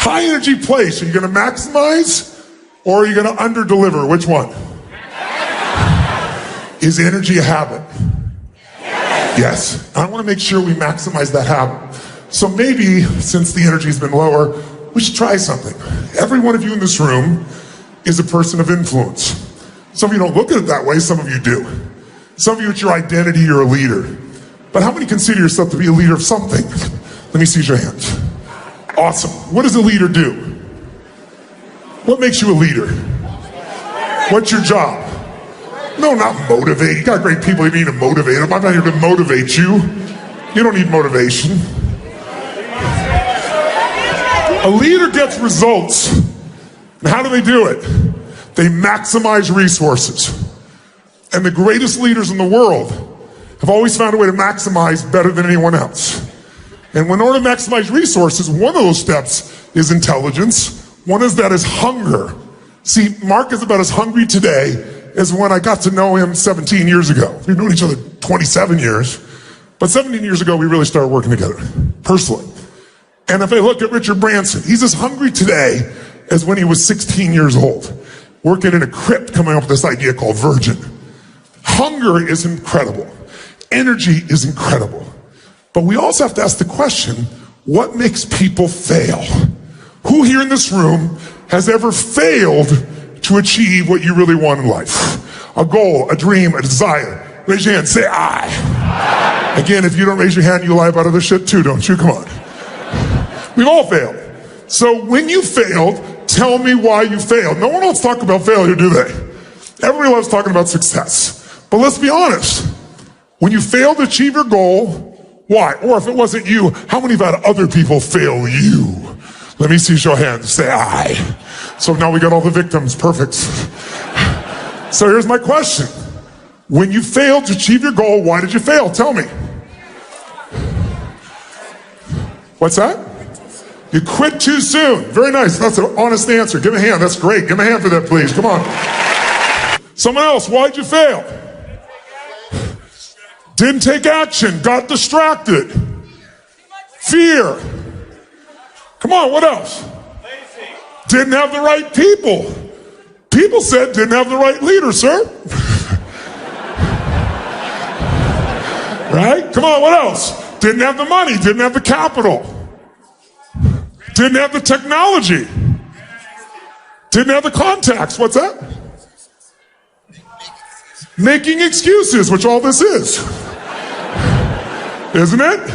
High energy place, are you going to maximize or are you going to under-deliver? Which one? Is energy a habit? Yes. I want to make sure we maximize that habit. So maybe, since the energy's been lower, we should try something. Every one of you in this room is a person of influence. Some of you don't look at it that way, some of you do. Some of you, it's your identity, you're a leader. But how many consider yourself to be a leader of something? Let me see your hands. Awesome. What does a leader do? What makes you a leader? What's your job? No, not motivate. You got great people, you need to motivate them. I'm not here to motivate you. You don't need motivation. A leader gets results. And how do they do it? They maximize resources. And the greatest leaders in the world have always found a way to maximize better than anyone else. And in order to maximize resources, one of those steps is intelligence. One is hunger. See, Mark is about as hungry today as when I got to know him 17 years ago. We've known each other 27 years. But 17 years ago, we really started working together, personally. And if I look at Richard Branson, he's as hungry today as when he was 16 years old, working in a crypt, coming up with this idea called Virgin. Hunger is incredible. Energy is incredible. But we also have to ask the question, what makes people fail? Who here in this room has ever failed to achieve what you really want in life? A goal, a dream, a desire. Raise your hand, say I. Again, if you don't raise your hand, you lie about other shit too, don't you? Come on. We've all failed. So when you failed, tell me why you failed. No one wants to talk about failure, do they? Everybody loves talking about success. But let's be honest. When you fail to achieve your goal, why? Or if it wasn't you, how many have had other people fail you? Let me see your hands. Say I. So now we got all the victims. Perfect. So here's my question. When you failed to achieve your goal, why did you fail? Tell me. What's that? You quit too soon. Very nice. That's an honest answer. Give me a hand. That's great. Give me a hand for that, please. Come on. Someone else. Why'd you fail? Didn't take action. Got distracted. Fear. Come on. What else? Didn't have the right people. People said didn't have the right leader, sir. Right? Come on. What else? Didn't have the money. Didn't have the capital. Didn't have the technology. Didn't have the contacts. What's that? Making excuses, which all this is. Isn't it?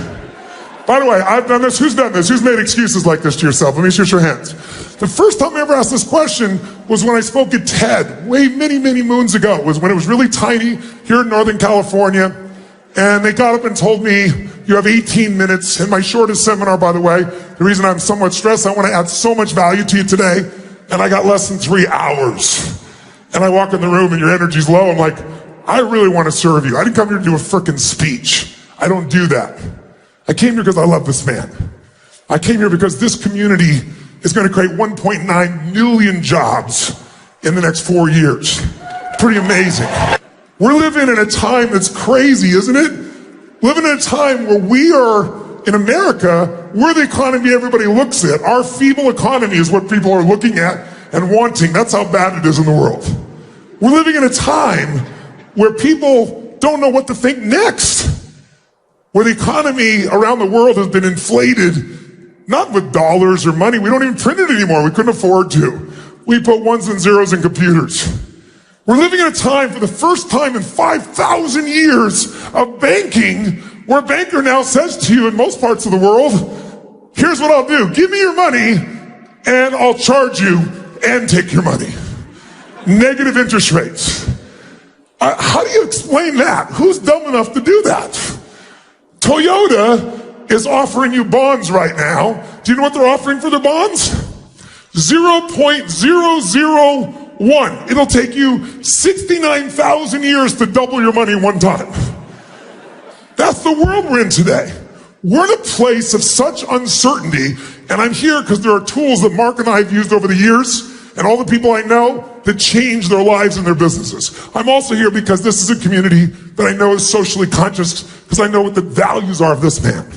By the way, I've done this. Who's done this? Who's made excuses like this to yourself? Let me see your hands. The first time I ever asked this question was when I spoke at TED, many, many moons ago. It was when it was really tiny here in Northern California. And they got up and told me, you have 18 minutes. In my shortest seminar, by the way, the reason I'm somewhat stressed, I want to add so much value to you today. And I got less than 3 hours. And I walk in the room and your energy's low. I'm like, I really want to serve you. I didn't come here to do a frickin' speech. I don't do that. I came here because I love this man. I came here because this community is going to create 1.9 million jobs in the next 4 years. Pretty amazing. We're living in a time that's crazy, isn't it? Living in a time where we are, in America, we're the economy everybody looks at. Our feeble economy is what people are looking at and wanting. That's how bad it is in the world. We're living in a time where people don't know what to think next. Where the economy around the world has been inflated, not with dollars or money. We don't even print it anymore. We couldn't afford to. We put ones and zeros in computers. We're living in a time, for the first time in 5,000 years of banking, where a banker now says to you in most parts of the world, here's what I'll do. Give me your money and I'll charge you and take your money. Negative interest rates. How do you explain that? Who's dumb enough to do that? Toyota is offering you bonds right now. Do you know what they're offering for their bonds? 0.001. It'll take you 69,000 years to double your money one time. That's the world we're in today. We're in a place of such uncertainty, and I'm here because there are tools that Mark and I have used over the years, and all the people I know that change their lives and their businesses. I'm also here because this is a community that I know is socially conscious, because I know what the values are of this man,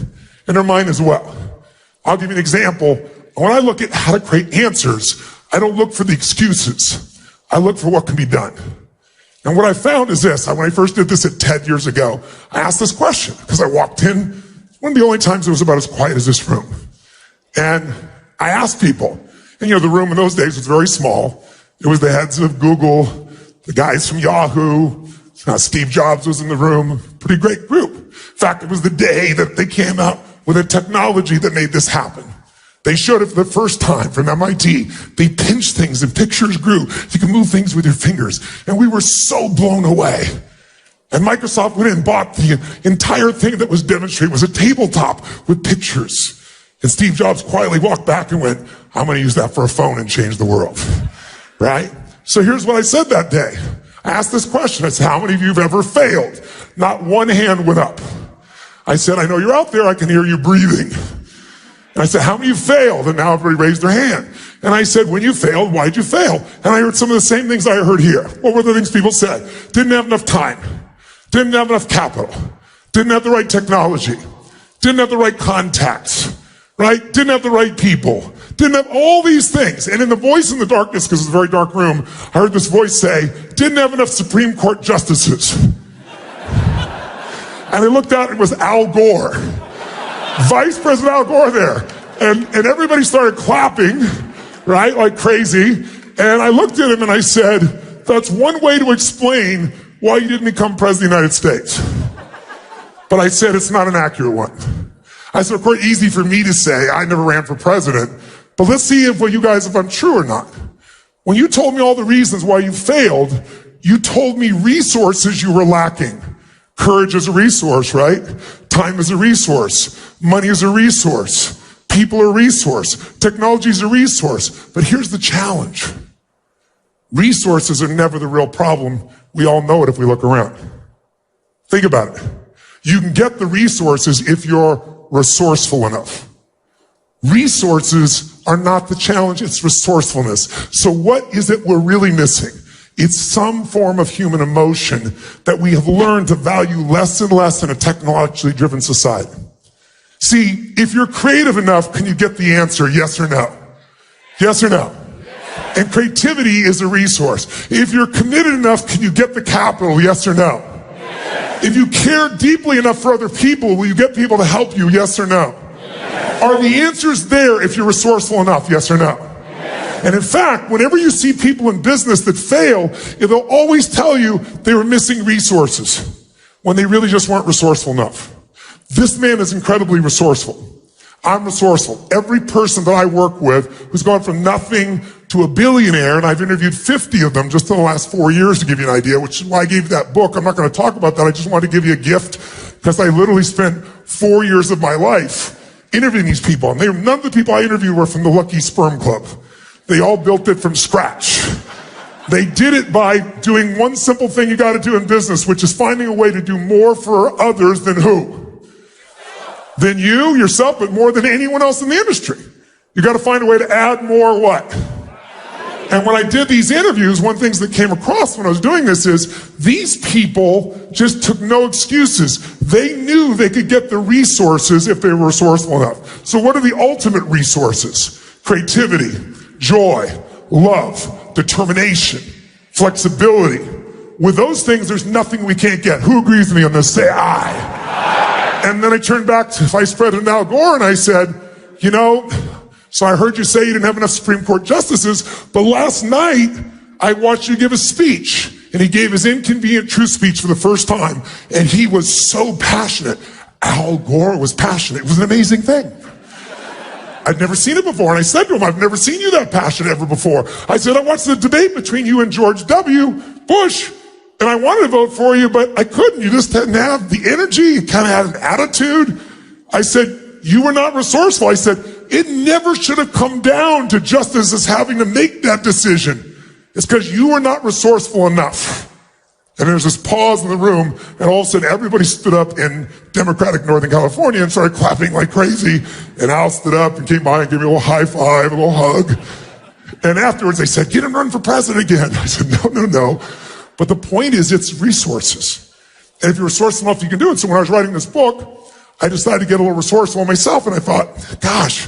and are mine as well. I'll give you an example when I look at how to create answers, I don't look for the excuses. I look for what can be done. And what I found is this. When I first did this at TED years ago, I asked this question because I walked in. One of the only times it was about as quiet as this room. And I asked people, and the room in those days was very small. It was the heads of Google, the guys from Yahoo, Steve Jobs was in the room, pretty great group. In fact, it was the day that they came out with a technology that made this happen. They showed it for the first time from MIT. They pinched things and pictures grew. You can move things with your fingers. And we were so blown away. And Microsoft went in and bought the entire thing that was demonstrated. It was a tabletop with pictures. And Steve Jobs quietly walked back and went, I'm going to use that for a phone and change the world. Right? So here's what I said that day. I asked this question. I said, how many of you have ever failed? Not one hand went up. I said, I know you're out there. I can hear you breathing. And I said, how many of you failed? And now everybody raised their hand. And I said, when you failed, why'd you fail? And I heard some of the same things I heard here. What were the things people said? Didn't have enough time. Didn't have enough capital. Didn't have the right technology. Didn't have the right contacts. Right? Didn't have the right people. Didn't have all these things. And in the voice in the darkness, because it's a very dark room, I heard this voice say, didn't have enough Supreme Court justices. And I looked out, and it was Al Gore. Vice President Al Gore there. And everybody started clapping, right, like crazy. And I looked at him and I said, that's one way to explain why you didn't become president of the United States. But I said it's not an accurate one. I said, of course, easy for me to say, I never ran for president. But let's see if I'm true or not. When you told me all the reasons why you failed, you told me resources you were lacking. Courage is a resource, right? Time is a resource. Money is a resource. People are a resource. Technology is a resource. But here's the challenge. Resources are never the real problem. We all know it if we look around. Think about it. You can get the resources if you're resourceful enough. Resources are not the challenge, it's resourcefulness. So what is it we're really missing? It's some form of human emotion that we have learned to value less and less in a technologically driven society. See, if you're creative enough, can you get the answer, yes or no? Yes or no? Yes. And creativity is a resource. If you're committed enough, can you get the capital, yes or no? Yes. If you care deeply enough for other people, will you get people to help you, yes or no? Yes. Are the answers there if you're resourceful enough, yes or no? Yes. And in fact, whenever you see people in business that fail, they'll always tell you they were missing resources when they really just weren't resourceful enough. This man is incredibly resourceful. I'm resourceful. Every person that I work with who's gone from nothing to a billionaire, and I've interviewed 50 of them just in the last 4 years to give you an idea, which is why I gave you that book. I'm not going to talk about that. I just wanted to give you a gift because I literally spent 4 years of my life interviewing these people. And none of the people I interviewed were from the Lucky Sperm Club. They all built it from scratch. They did it by doing one simple thing you got to do in business, which is finding a way to do more for others than who? Than you, yourself, but more than anyone else in the industry. You got to find a way to add more what? And when I did these interviews, one of the things that came across when I was doing this is these people just took no excuses. They knew they could get the resources if they were resourceful enough. So what are the ultimate resources? Creativity, joy, love, determination, flexibility. With those things, there's nothing we can't get. Who agrees with me on this? Say aye. And then I turned back to Vice President Al Gore and I said, so I heard you say you didn't have enough Supreme Court justices, but last night I watched you give a speech, and he gave his inconvenient truth speech for the first time, and he was so passionate. Al Gore was passionate. It was an amazing thing. I'd never seen it before, and I said to him, I've never seen you that passionate ever before. I said, I watched the debate between you and George W. Bush, and I wanted to vote for you, but I couldn't. You just didn't have the energy. You kind of had an attitude. I said, you were not resourceful. I said, it never should have come down to justices having to make that decision. It's because you were not resourceful enough. And there's this pause in the room, and all of a sudden everybody stood up in Democratic Northern California and started clapping like crazy. And Al stood up and came by and gave me a little high five, a little hug. And afterwards they said, get him run for president again. I said, no. But the point is, it's resources. And if you're resourceful enough, you can do it. So when I was writing this book, I decided to get a little resourceful myself, and I thought, gosh,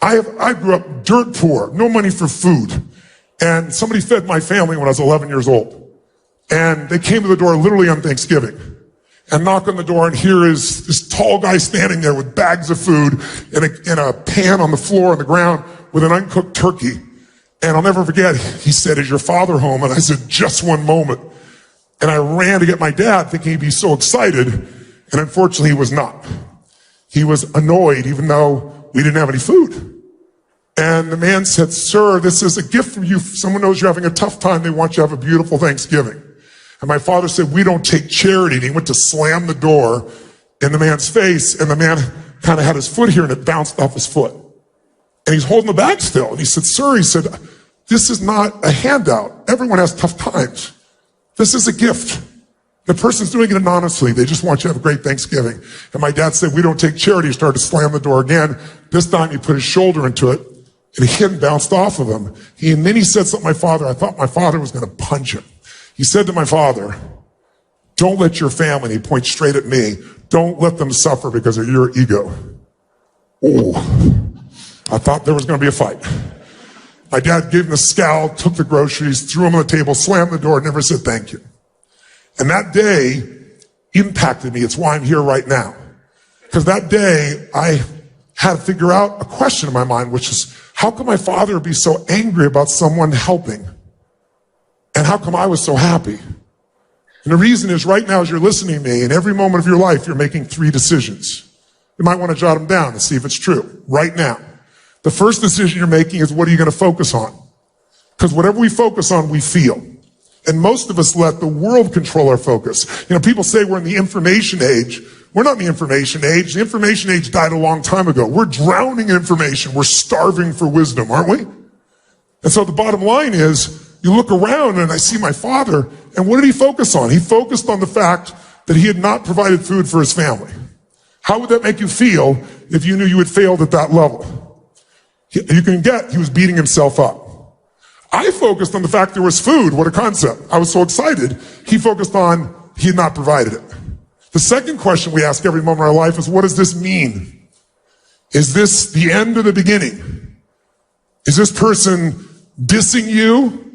I grew up dirt poor, no money for food. And somebody fed my family when I was 11 years old. And they came to the door literally on Thanksgiving and knock on the door, and here is this tall guy standing there with bags of food in a pan on the floor on the ground with an uncooked turkey. And I'll never forget, he said, "Is your father home?" And I said, "Just one moment." And I ran to get my dad thinking he'd be so excited. And unfortunately, he was not. He was annoyed even though we didn't have any food. And the man said, "Sir, this is a gift from you. If someone knows you're having a tough time, they want you to have a beautiful Thanksgiving." And my father said, "We don't take charity." And he went to slam the door in the man's face. And the man kind of had his foot here and it bounced off his foot. And he's holding the bag still. And he said, "Sir," he said, "this is not a handout. Everyone has tough times. This is a gift. The person's doing it anonymously. They just want you to have a great Thanksgiving." And my dad said, "We don't take charity." He started to slam the door again. This time he put his shoulder into it and it hit and bounced off of him. And then he said something to my father. I thought my father was going to punch him. He said to my father, "Don't let your family," and he points straight at me, "don't let them suffer because of your ego." Oh, I thought there was going to be a fight. My dad gave him the scowl, took the groceries, threw them on the table, slammed the door, never said thank you. And that day impacted me. It's why I'm here right now. Because that day I had to figure out a question in my mind, which is, how come my father be so angry about someone helping? And how come I was so happy? And the reason is, right now as you're listening to me, in every moment of your life, you're making 3 decisions. You might want to jot them down and see if it's true. Right now. The first decision you're making is, what are you going to focus on? Because whatever we focus on, we feel. And most of us let the world control our focus. You know, people say we're in the information age. We're not in the information age. The information age died a long time ago. We're drowning in information. We're starving for wisdom, aren't we? And so the bottom line is, you look around and I see my father, and what did he focus on? He focused on the fact that he had not provided food for his family. How would that make you feel if you knew you had failed at that level? You can get, he was beating himself up. I focused on the fact there was food. What a concept. I was so excited. He focused on he had not provided it. The second question we ask every moment of our life is, what does this mean? Is this the end or the beginning? Is this person dissing you?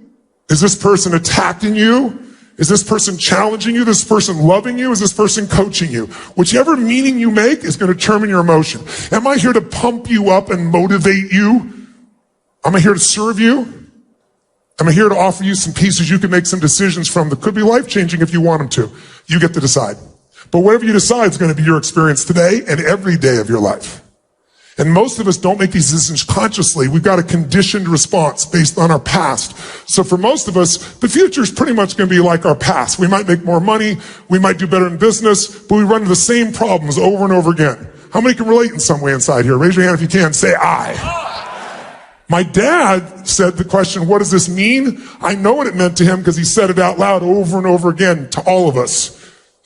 Is this person attacking you? Is this person challenging you? Is this person loving you? Is this person coaching you? Whichever meaning you make is going to determine your emotion. Am I here to pump you up and motivate you? Am I here to serve you? Am I here to offer you some pieces you can make some decisions from that could be life-changing if you want them to? You get to decide. But whatever you decide is going to be your experience today and every day of your life. And most of us don't make these decisions consciously. We've got a conditioned response based on our past. So for most of us, the future is pretty much going to be like our past. We might make more money. We might do better in business, but we run into the same problems over and over again. How many can relate in some way inside here? Raise your hand if you can. Say I. My dad said the question, what does this mean? I know what it meant to him because he said it out loud over and over again to all of us.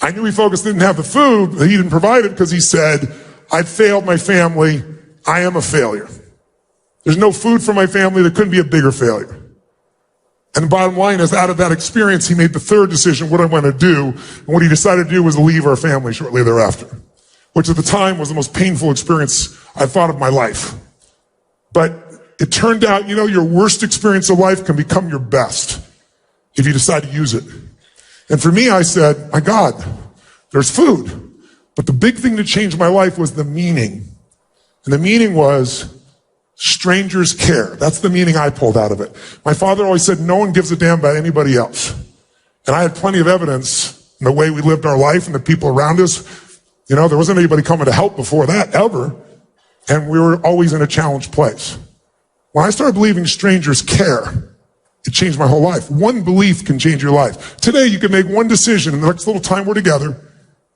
I knew he focused didn't have the food, that he didn't provide it because he said, I failed my family. I am a failure. There's no food for my family. There couldn't be a bigger failure. And the bottom line is, out of that experience, he made the third decision, what I want to do. And what he decided to do was leave our family shortly thereafter, which at the time was the most painful experience I thought of my life. But it turned out, you know, your worst experience of life can become your best if you decide to use it. And for me, I said, my God, there's food. But the big thing that changed my life was the meaning. And the meaning was strangers care. That's the meaning I pulled out of it. My father always said, no one gives a damn about anybody else. And I had plenty of evidence in the way we lived our life and the people around us. You know, there wasn't anybody coming to help before that, ever. And we were always in a challenged place. When I started believing strangers care, it changed my whole life. One belief can change your life. Today, you can make one decision in the next little time we're together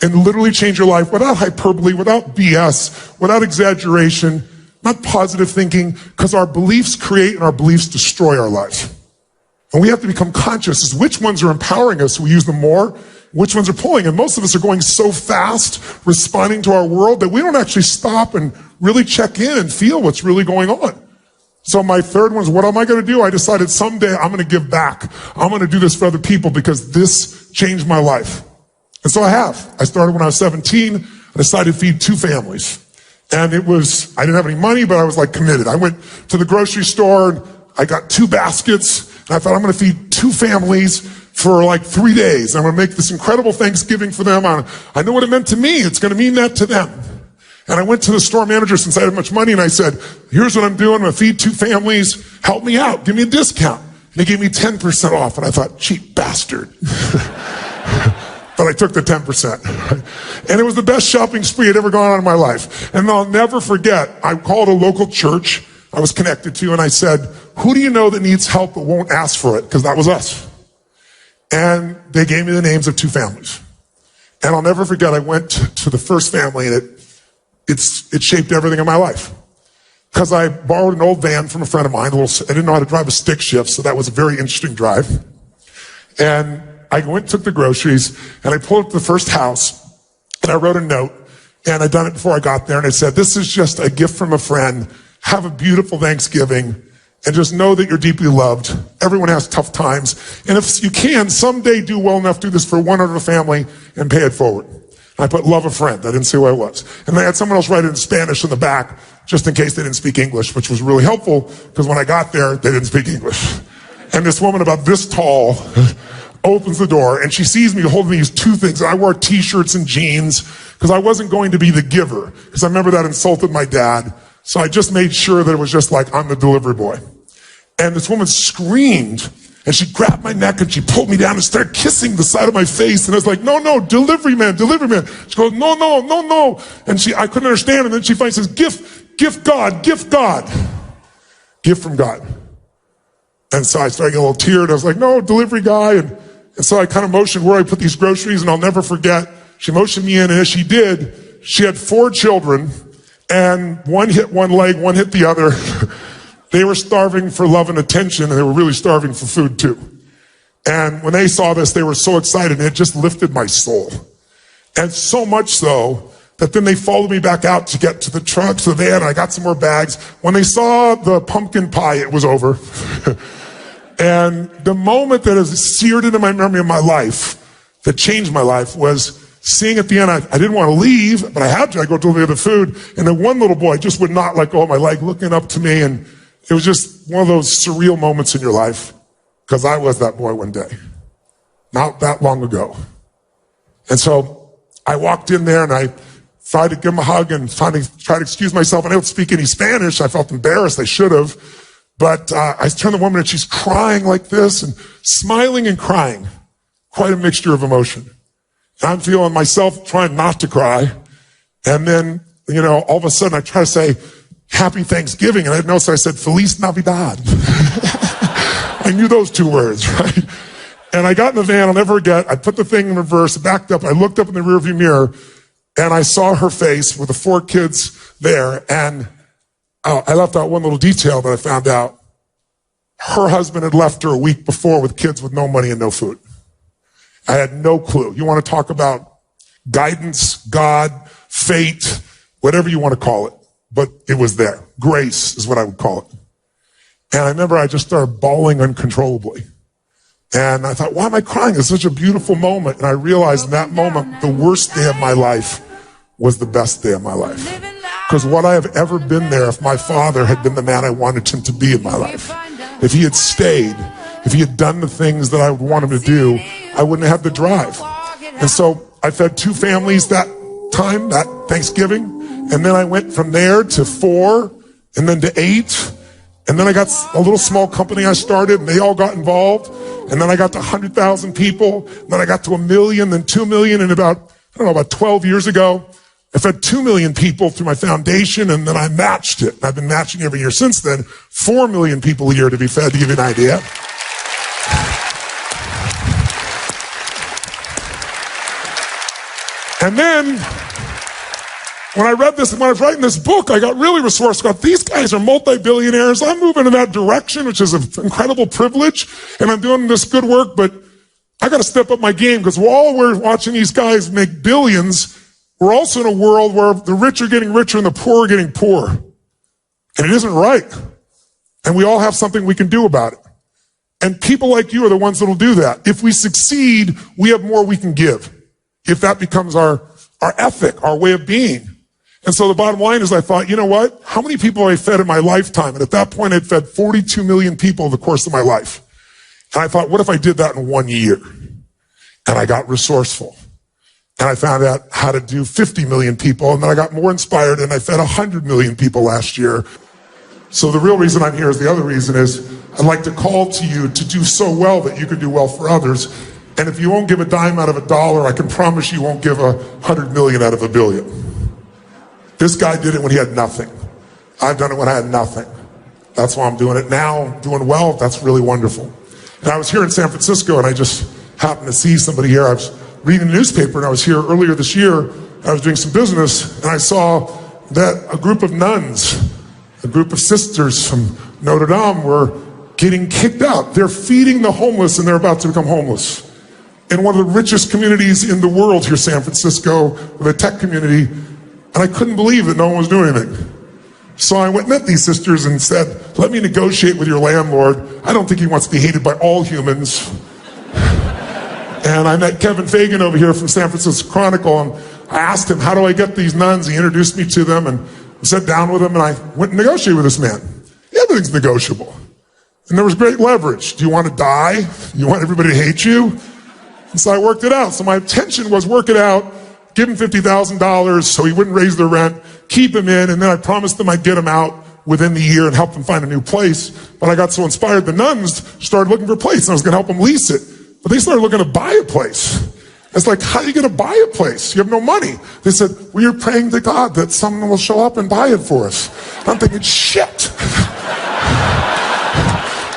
and literally change your life without hyperbole, without BS, without exaggeration, not positive thinking, because our beliefs create and our beliefs destroy our lives. And we have to become conscious as which ones are empowering us, we use them more, which ones are pulling. And most of us are going so fast, responding to our world, that we don't actually stop and really check in and feel what's really going on. So my third one is, what am I going to do? I decided someday I'm going to give back. I'm going to do this for other people because this changed my life. And so I have. I started when I was 17. I decided to feed 2 families. And I didn't have any money, but I was like committed. I went to the grocery store and I got 2 baskets and I thought I'm going to feed 2 families for like 3 days. I'm going to make this incredible Thanksgiving for them. I know what it meant to me. It's going to mean that to them. And I went to the store manager since I had much money and I said, here's what I'm doing. I'm going to feed 2 families. Help me out. Give me a discount. And they gave me 10% off. And I thought, cheap bastard. But I took the 10%. And it was the best shopping spree I'd ever gone on in my life. And I'll never forget, I called a local church I was connected to and I said, who do you know that needs help but won't ask for it? Because that was us. And they gave me the names of 2 families. And I'll never forget, I went to the first family and it shaped everything in my life. Because I borrowed an old van from a friend of mine. I didn't know how to drive a stick shift, so that was a very interesting drive. And I went, took the groceries, and I pulled up to the first house, and I wrote a note, and I'd done it before I got there, and I said, this is just a gift from a friend. Have a beautiful Thanksgiving, and just know that you're deeply loved. Everyone has tough times, and if you can, someday do well enough to do this for one other family and pay it forward. I put love a friend. I didn't say who I was. And I had someone else write it in Spanish in the back, just in case they didn't speak English, which was really helpful, because when I got there, they didn't speak English. And this woman about this tall opens the door and she sees me holding these 2 things. And I wore t-shirts and jeans because I wasn't going to be the giver, because I remember that insulted my dad. So I just made sure that it was just like, I'm the delivery boy. And this woman screamed and she grabbed my neck and she pulled me down and started kissing the side of my face. And I was like, no, delivery man. She goes, no. And I couldn't understand. And then she finally says, gift God. Gift from God. And so I started getting a little teared. I was like, no, delivery guy. And so I kind of motioned where I put these groceries, and I'll never forget, she motioned me in, and as she did, she had 4 children, and one hit one leg, one hit the other. They were starving for love and attention, and they were really starving for food too. And when they saw this, they were so excited, and it just lifted my soul. And so much so that then they followed me back out to get to the truck, to the van, and I got some more bags. When they saw the pumpkin pie, it was over. And the moment that is seared into my memory of my life, that changed my life, was seeing at the end, I didn't want to leave, but I had to. I go deliver the food. And then one little boy just would not let go of my leg, looking up to me. And it was just one of those surreal moments in your life, because I was that boy one day, not that long ago. And so I walked in there and I tried to give him a hug and tried to excuse myself. And I don't speak any Spanish. I felt embarrassed. I should have. But I turned to the woman and she's crying like this and smiling and crying. Quite a mixture of emotion. And I'm feeling myself trying not to cry. And then, all of a sudden I try to say, Happy Thanksgiving. And I didn't know, so I said, Feliz Navidad. I knew those 2 words, right? And I got in the van, I'll never forget. I put the thing in reverse, backed up. I looked up in the rearview mirror and I saw her face with the 4 kids there. And I left out one little detail that I found out. Her husband had left her a week before with kids with no money and no food. I had no clue. You want to talk about guidance, God, fate, whatever you want to call it. But it was there. Grace is what I would call it. And I remember I just started bawling uncontrollably. And I thought, why am I crying? It's such a beautiful moment. And I realized in that moment, the worst day of my life was the best day of my life. Because would I have ever been there if my father had been the man I wanted him to be in my life? If he had stayed, if he had done the things that I would want him to do, I wouldn't have the drive. And so I fed 2 families that time, that Thanksgiving. And then I went from there to 4 and then to 8. And then I got a little small company I started and they all got involved. And then I got to 100,000 people. And then I got to 1 million, then 2 million. And about 12 years ago, I fed 2 million people through my foundation, and then I matched it. I've been matching every year since then. 4 million people a year to be fed, to give you an idea. And then, when I was writing this book, I got really resourceful. These guys are multi-billionaires. I'm moving in that direction, which is an incredible privilege, and I'm doing this good work, but I got to step up my game, because while we're watching these guys make billions, we're also in a world where the rich are getting richer and the poor are getting poorer. And it isn't right. And we all have something we can do about it. And people like you are the ones that will do that. If we succeed, we have more we can give. If that becomes our ethic, our way of being. And so the bottom line is I thought, you know what? How many people have I fed in my lifetime? And at that point, I'd fed 42 million people over the course of my life. And I thought, what if I did that in 1 year? And I got resourceful. And I found out how to do 50 million people. And then I got more inspired and I fed 100 million people last year. So the real reason I'm here is the other reason is I'd like to call to you to do so well that you can do well for others. And if you won't give a dime out of a dollar, I can promise you won't give 100 million out of a billion. This guy did it when he had nothing. I've done it when I had nothing. That's why I'm doing it now, doing well. That's really wonderful. And I was here in San Francisco and I just happened to see somebody here. I was reading the newspaper and I was here earlier this year. I was doing some business and I saw that a group of nuns, a group of sisters from Notre Dame were getting kicked out. They're feeding the homeless and they're about to become homeless. In one of the richest communities in the world here, San Francisco, the tech community. And I couldn't believe that no one was doing anything. So I went and met these sisters and said, let me negotiate with your landlord. I don't think he wants to be hated by all humans. And I met Kevin Fagan over here from San Francisco Chronicle, and I asked him, how do I get these nuns? He introduced me to them, and I sat down with him, and I went and negotiated with this man. Everything's negotiable. And there was great leverage. Do you want to die? You want everybody to hate you? And so I worked it out. So my intention was work it out, give him $50,000 so he wouldn't raise their rent, keep him in, and then I promised them I'd get him out within the year and help them find a new place. But I got so inspired, the nuns started looking for a place, and I was going to help them lease it. But they started looking to buy a place. It's like, how are you going to buy a place? You have no money. They said, we are praying to God that someone will show up and buy it for us. I'm thinking, shit.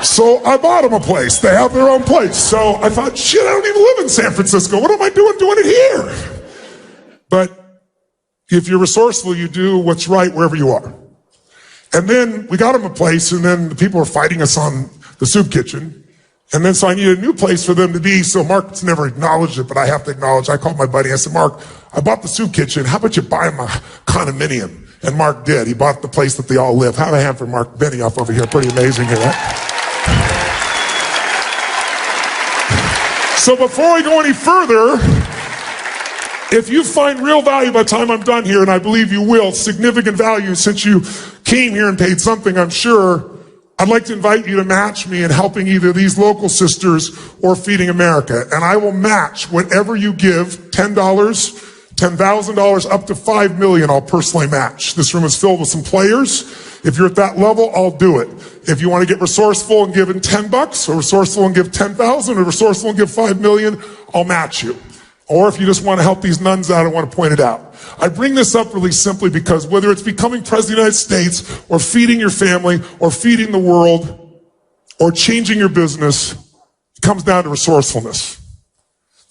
So I bought them a place. They have their own place. So I thought, shit, I don't even live in San Francisco. What am I doing it here? But if you're resourceful, you do what's right wherever you are. And then we got them a place, and then the people were fighting us on the soup kitchen. And then so I needed a new place for them to be. So Mark's never acknowledged it, but I have to acknowledge. I called my buddy. I said, Mark, I bought the soup kitchen. How about you buy him a condominium? And Mark did. He bought the place that they all live. Have a hand for Mark Benioff over here. Pretty amazing here, right? So before I go any further, if you find real value by the time I'm done here, and I believe you will, significant value since you came here and paid something, I'm sure, I'd like to invite you to match me in helping either these local sisters or Feeding America. And I will match whatever you give, $10, $10,000, up to $5 million, I'll personally match. This room is filled with some players. If you're at that level, I'll do it. If you want to get resourceful and give in $10, or resourceful and give 10,000, or resourceful and give 5 million, I'll match you. Or if you just want to help these nuns out, I want to point it out. I bring this up really simply because whether it's becoming president of the United States, or feeding your family, or feeding the world, or changing your business, it comes down to resourcefulness.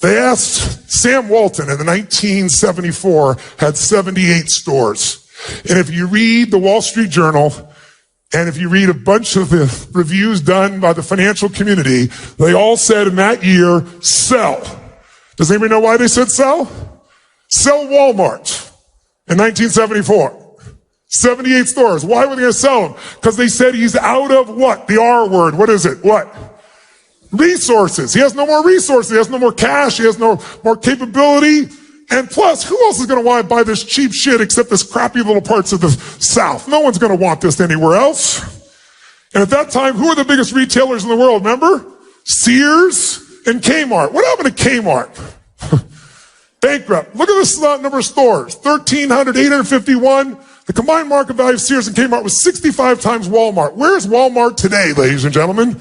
They asked Sam Walton in the 1974, had 78 stores. And if you read the Wall Street Journal, and if you read a bunch of the reviews done by the financial community, they all said in that year, sell. Does anybody know why they said sell? Sell Walmart in 1974. 78 stores. Why were they going to sell them? Because they said he's out of what? The R word. What is it? What? Resources. He has no more resources. He has no more cash. He has no more capability. And plus, who else is going to want to buy this cheap shit except this crappy little parts of the South? No one's going to want this anywhere else. And at that time, who are the biggest retailers in the world? Remember? Sears and Kmart. What happened to Kmart? Bankrupt. Look at this number of stores. 1,851. The combined market value of Sears and Kmart was 65 times Walmart. Where's Walmart today, ladies and gentlemen?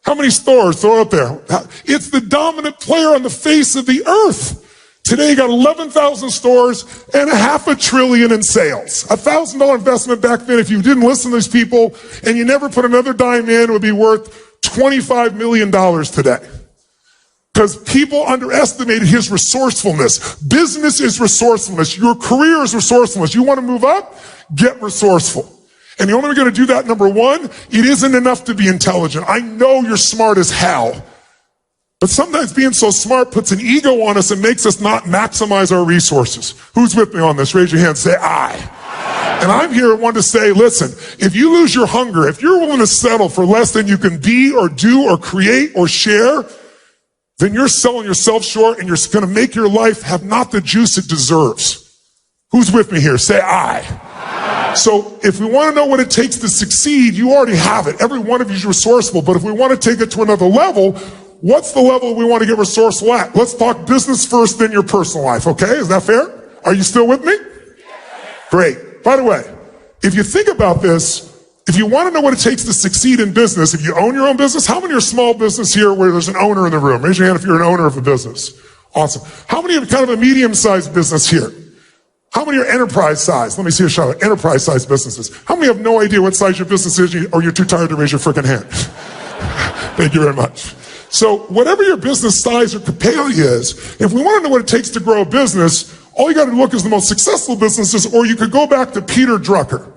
How many stores? Throw it up there. It's the dominant player on the face of the earth. Today you got 11,000 stores and $500 billion in sales. $1,000 investment back then, if you didn't listen to these people and you never put another dime in, it would be worth $25 million today. Because people underestimated his resourcefulness. Business is resourcefulness. Your career is resourcefulness. You want to move up? Get resourceful. And the only way we're going to do that, number one, it isn't enough to be intelligent. I know you're smart as hell. But sometimes being so smart puts an ego on us and makes us not maximize our resources. Who's with me on this? Raise your hand. Say, I. And I'm here and want to say, listen, if you lose your hunger, if you're willing to settle for less than you can be or do or create or share, then you're selling yourself short and you're going to make your life have not the juice it deserves. Who's with me here? Say I. So if we want to know what it takes to succeed, you already have it. Every one of you is resourceful. But if we want to take it to another level, what's the level we want to get resourceful at? Let's talk business first, then your personal life. Okay? Is that fair? Are you still with me? Great. By the way, if you think about this, if you want to know what it takes to succeed in business, if you own your own business, how many are small business here where there's an owner in the room? Raise your hand if you're an owner of a business. Awesome. How many have kind of a medium-sized business here? How many are enterprise size? Let me see a shout out. Enterprise size businesses. How many have no idea what size your business is or you're too tired to raise your freaking hand? Thank you very much. So whatever your business size or capacity is, if we want to know what it takes to grow a business, all you got to look is the most successful businesses, or you could go back to Peter Drucker.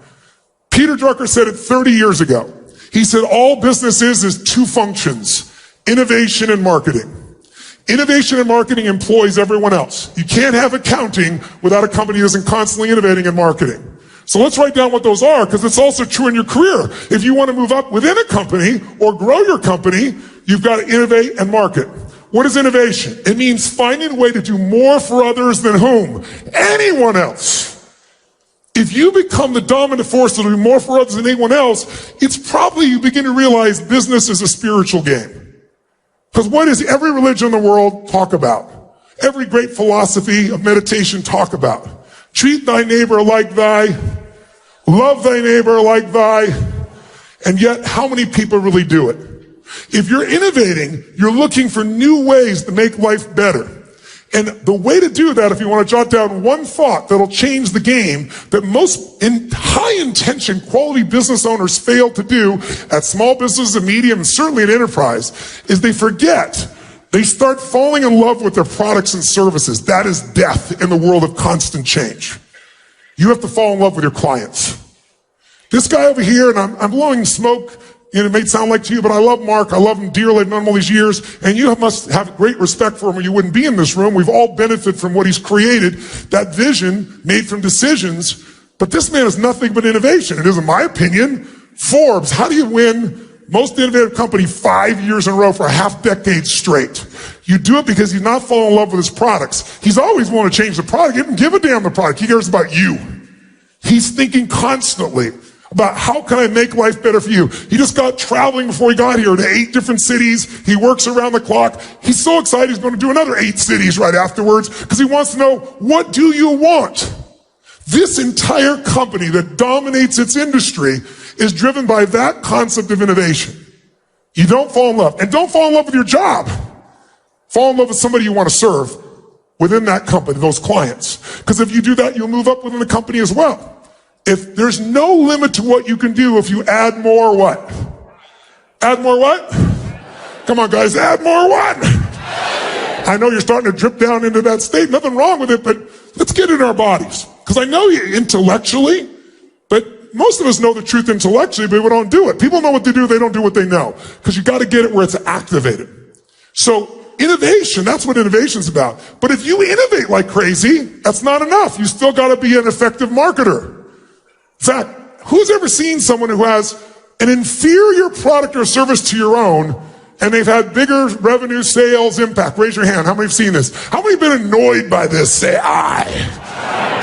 Peter Drucker said it 30 years ago. He said all business is two functions, innovation and marketing. Innovation and marketing employs everyone else. You can't have accounting without a company that isn't constantly innovating and marketing. So let's write down what those are, because it's also true in your career. If you want to move up within a company or grow your company, you've got to innovate and market. What is innovation? It means finding a way to do more for others than whom? Anyone else. If you become the dominant force to do more for others than anyone else, it's probably you begin to realize business is a spiritual game. Because what does every religion in the world talk about? Every great philosophy of meditation talk about? Treat thy neighbor like thy, love thy neighbor like thy, and yet how many people really do it? If you're innovating, you're looking for new ways to make life better. And the way to do that, if you want to jot down one thought that'll change the game, that most high intention quality business owners fail to do at small business and medium and certainly at enterprise, is they forget. They start falling in love with their products and services. That is death in the world of constant change. You have to fall in love with your clients. This guy over here, and I'm blowing smoke, it may sound like to you, but I love Mark. I love him dearly. I've known him all these years. And you must have great respect for him or you wouldn't be in this room. We've all benefited from what he's created, that vision made from decisions. But this man is nothing but innovation. It is, in my opinion, Forbes. How do you win most innovative company 5 years in a row for a half decade straight? You do it because he's not falling in love with his products. He's always willing to change the product. He doesn't give a damn the product. He cares about you. He's thinking constantly about how can I make life better for you. He just got traveling before he got here to 8 different cities. He works around the clock. He's so excited he's going to do another 8 cities right afterwards because he wants to know, what do you want? This entire company that dominates its industry is driven by that concept of innovation. You don't fall in love. And don't fall in love with your job. Fall in love with somebody you want to serve within that company, those clients. Because if you do that, you'll move up within the company as well. If there's no limit to what you can do if you add more what? Add more what? Come on, guys, add more what? I know you're starting to drip down into that state. Nothing wrong with it, but let's get in our bodies. Because I know you intellectually, but most of us know the truth intellectually, but we don't do it. People know what they do, they don't do what they know. Because you got to get it where it's activated. So innovation, that's what innovation's about. But if you innovate like crazy, that's not enough. You still got to be an effective marketer. In fact, who's ever seen someone who has an inferior product or service to your own and they've had bigger revenue, sales, impact? Raise your hand. How many have seen this? How many have been annoyed by this? Say I.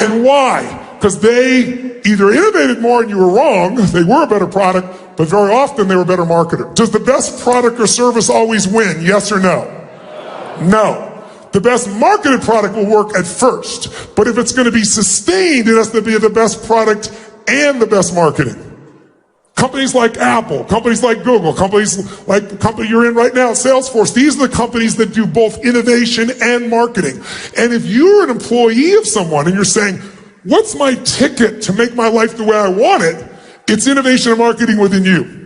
And why? Because they either innovated more and you were wrong, they were a better product, but very often they were a better marketer. Does the best product or service always win? Yes or no? No. The best marketed product will work at first, but if it's going to be sustained, it has to be the best product and the best marketing. Companies like Apple, companies like Google, companies like the company you're in right now, Salesforce, these are the companies that do both innovation and marketing. And if you're an employee of someone and you're saying, what's my ticket to make my life the way I want it? It's innovation and marketing within you.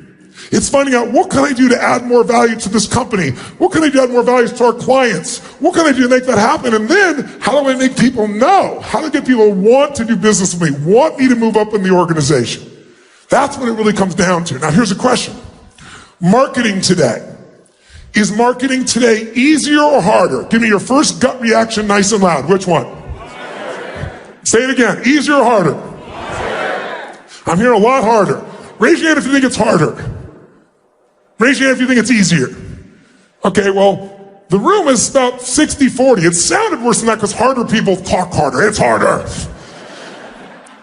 It's finding out, what can I do to add more value to this company? What can I do to add more value to our clients? What can I do to make that happen? And then, how do I make people know? How do I get people to want to do business with me, want me to move up in the organization? That's what it really comes down to. Now, here's a question. Marketing today. Is marketing today easier or harder? Give me your first gut reaction nice and loud. Which one? Say it again. Easier or harder? I'm hearing a lot harder. Raise your hand if you think it's harder. Raise your hand if you think it's easier. Okay, well, the room is about 60-40. It sounded worse than that because harder people talk harder. It's harder.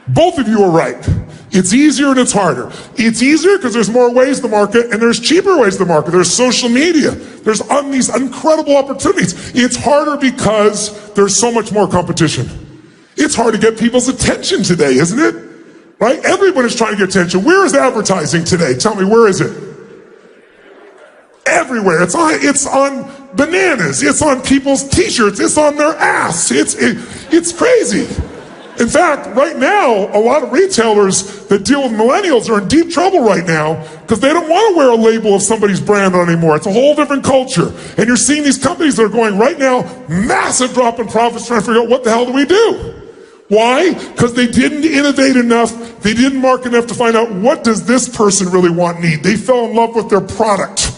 Both of you are right. It's easier and it's harder. It's easier because there's more ways to market and there's cheaper ways to market. There's social media. There's these incredible opportunities. It's harder because there's so much more competition. It's hard to get people's attention today, isn't it? Right? Everyone is trying to get attention. Where is advertising today? Tell me, where is it? Everywhere. It's on bananas. It's on people's t-shirts. It's on their ass. It's crazy. In fact, right now, a lot of retailers that deal with millennials are in deep trouble right now because they don't want to wear a label of somebody's brand anymore. It's a whole different culture. And you're seeing these companies that are going right now, massive drop in profits, trying to figure out what the hell do we do? Why? Because they didn't innovate enough. They didn't market enough to find out what does this person really want and need. They fell in love with their product.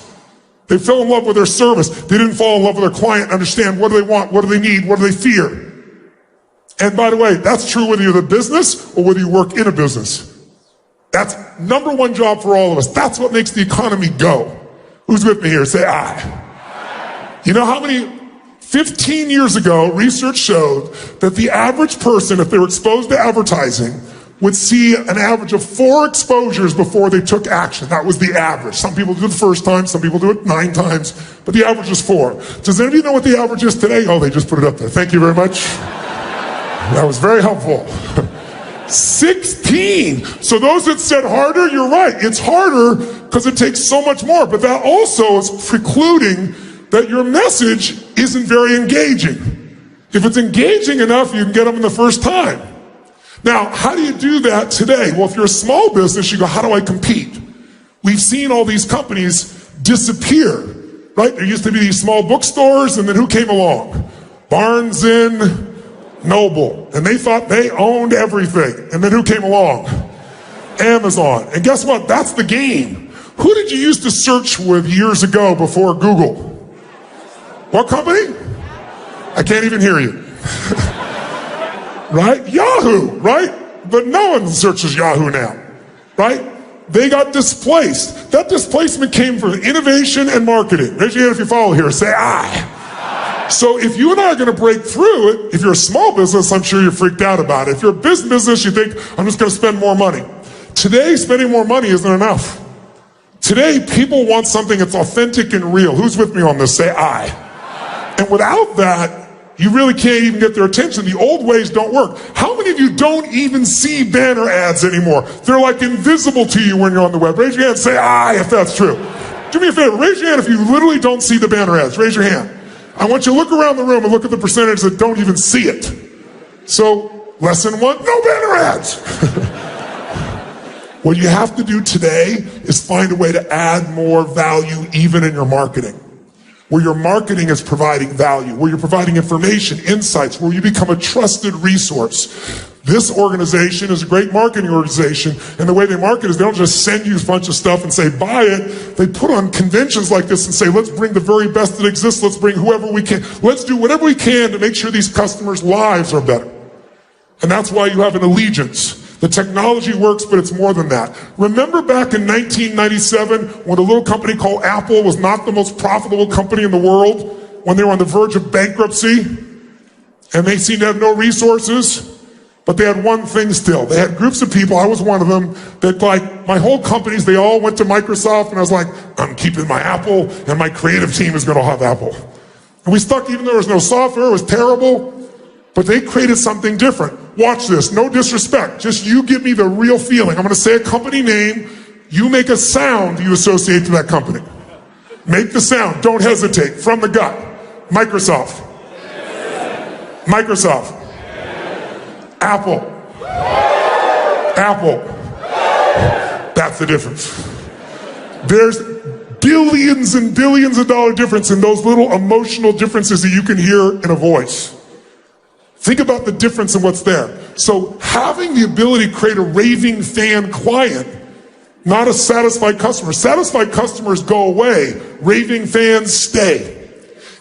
They fell in love with their service. They didn't fall in love with their client, understand what do they want, what do they need, what do they fear. And by the way, that's true whether you're the business or whether you work in a business. That's number one job for all of us. That's what makes the economy go. Who's with me here? Say aye. You know how many, 15 years ago, research showed that the average person, if they were exposed to advertising, would see an average of 4 exposures before they took action. That was the average. Some people do it the first time, some people do it 9 times, but the average is 4. Does anybody know what the average is today? Oh, they just put it up there. Thank you very much. That was very helpful. 16. So those that said harder, you're right. It's harder because it takes so much more. But that also is precluding that your message isn't very engaging. If it's engaging enough, you can get them in the first time. Now, how do you do that today? Well, if you're a small business, you go, how do I compete? We've seen all these companies disappear, right? There used to be these small bookstores, and then who came along? Barnes and Noble, and they thought they owned everything. And then who came along? Amazon. And guess what? That's the game. Who did you used to search with years ago before Google? What company? I can't even hear you. Right? Yahoo, right? But no one searches Yahoo now, right? They got displaced. That displacement came from innovation and marketing. Raise your hand if you follow here. Say aye. So if you and I are going to break through it, if you're a small business, I'm sure you're freaked out about it. If you're a business, you think, I'm just going to spend more money. Today, spending more money isn't enough. Today, people want something that's authentic and real. Who's with me on this? Say aye. And without that, you really can't even get their attention. The old ways don't work. How many of you don't even see banner ads anymore? They're like invisible to you when you're on the web. Raise your hand, say aye if that's true. Do me a favor, raise your hand if you literally don't see the banner ads. Raise your hand. I want you to look around the room and look at the percentage that don't even see it. So, lesson 1, no banner ads. What you have to do today is find a way to add more value even in your marketing. Where your marketing is providing value, where you're providing information, insights, where you become a trusted resource. This organization is a great marketing organization, and the way they market is they don't just send you a bunch of stuff and say, buy it. They put on conventions like this and say, let's bring the very best that exists. Let's bring whoever we can. Let's do whatever we can to make sure these customers' lives are better. And that's why you have an allegiance. The technology works, but it's more than that. Remember back in 1997 when a little company called Apple was not the most profitable company in the world, when they were on the verge of bankruptcy, and they seemed to have no resources? But they had one thing still. They had groups of people, I was one of them, that like my whole companies, they all went to Microsoft, and I was like, I'm keeping my Apple, and my creative team is going to have Apple. And we stuck, even though there was no software, it was terrible, but they created something different. Watch this, no disrespect, just you give me the real feeling. I'm going to say a company name, you make a sound you associate to that company. Make the sound, don't hesitate, from the gut. Microsoft. Microsoft. Apple. Apple. That's the difference. There's billions and billions of dollar difference in those little emotional differences that you can hear in a voice. Think about the difference in what's there. So having the ability to create a raving fan client, not a satisfied customer. Satisfied customers go away. Raving fans stay.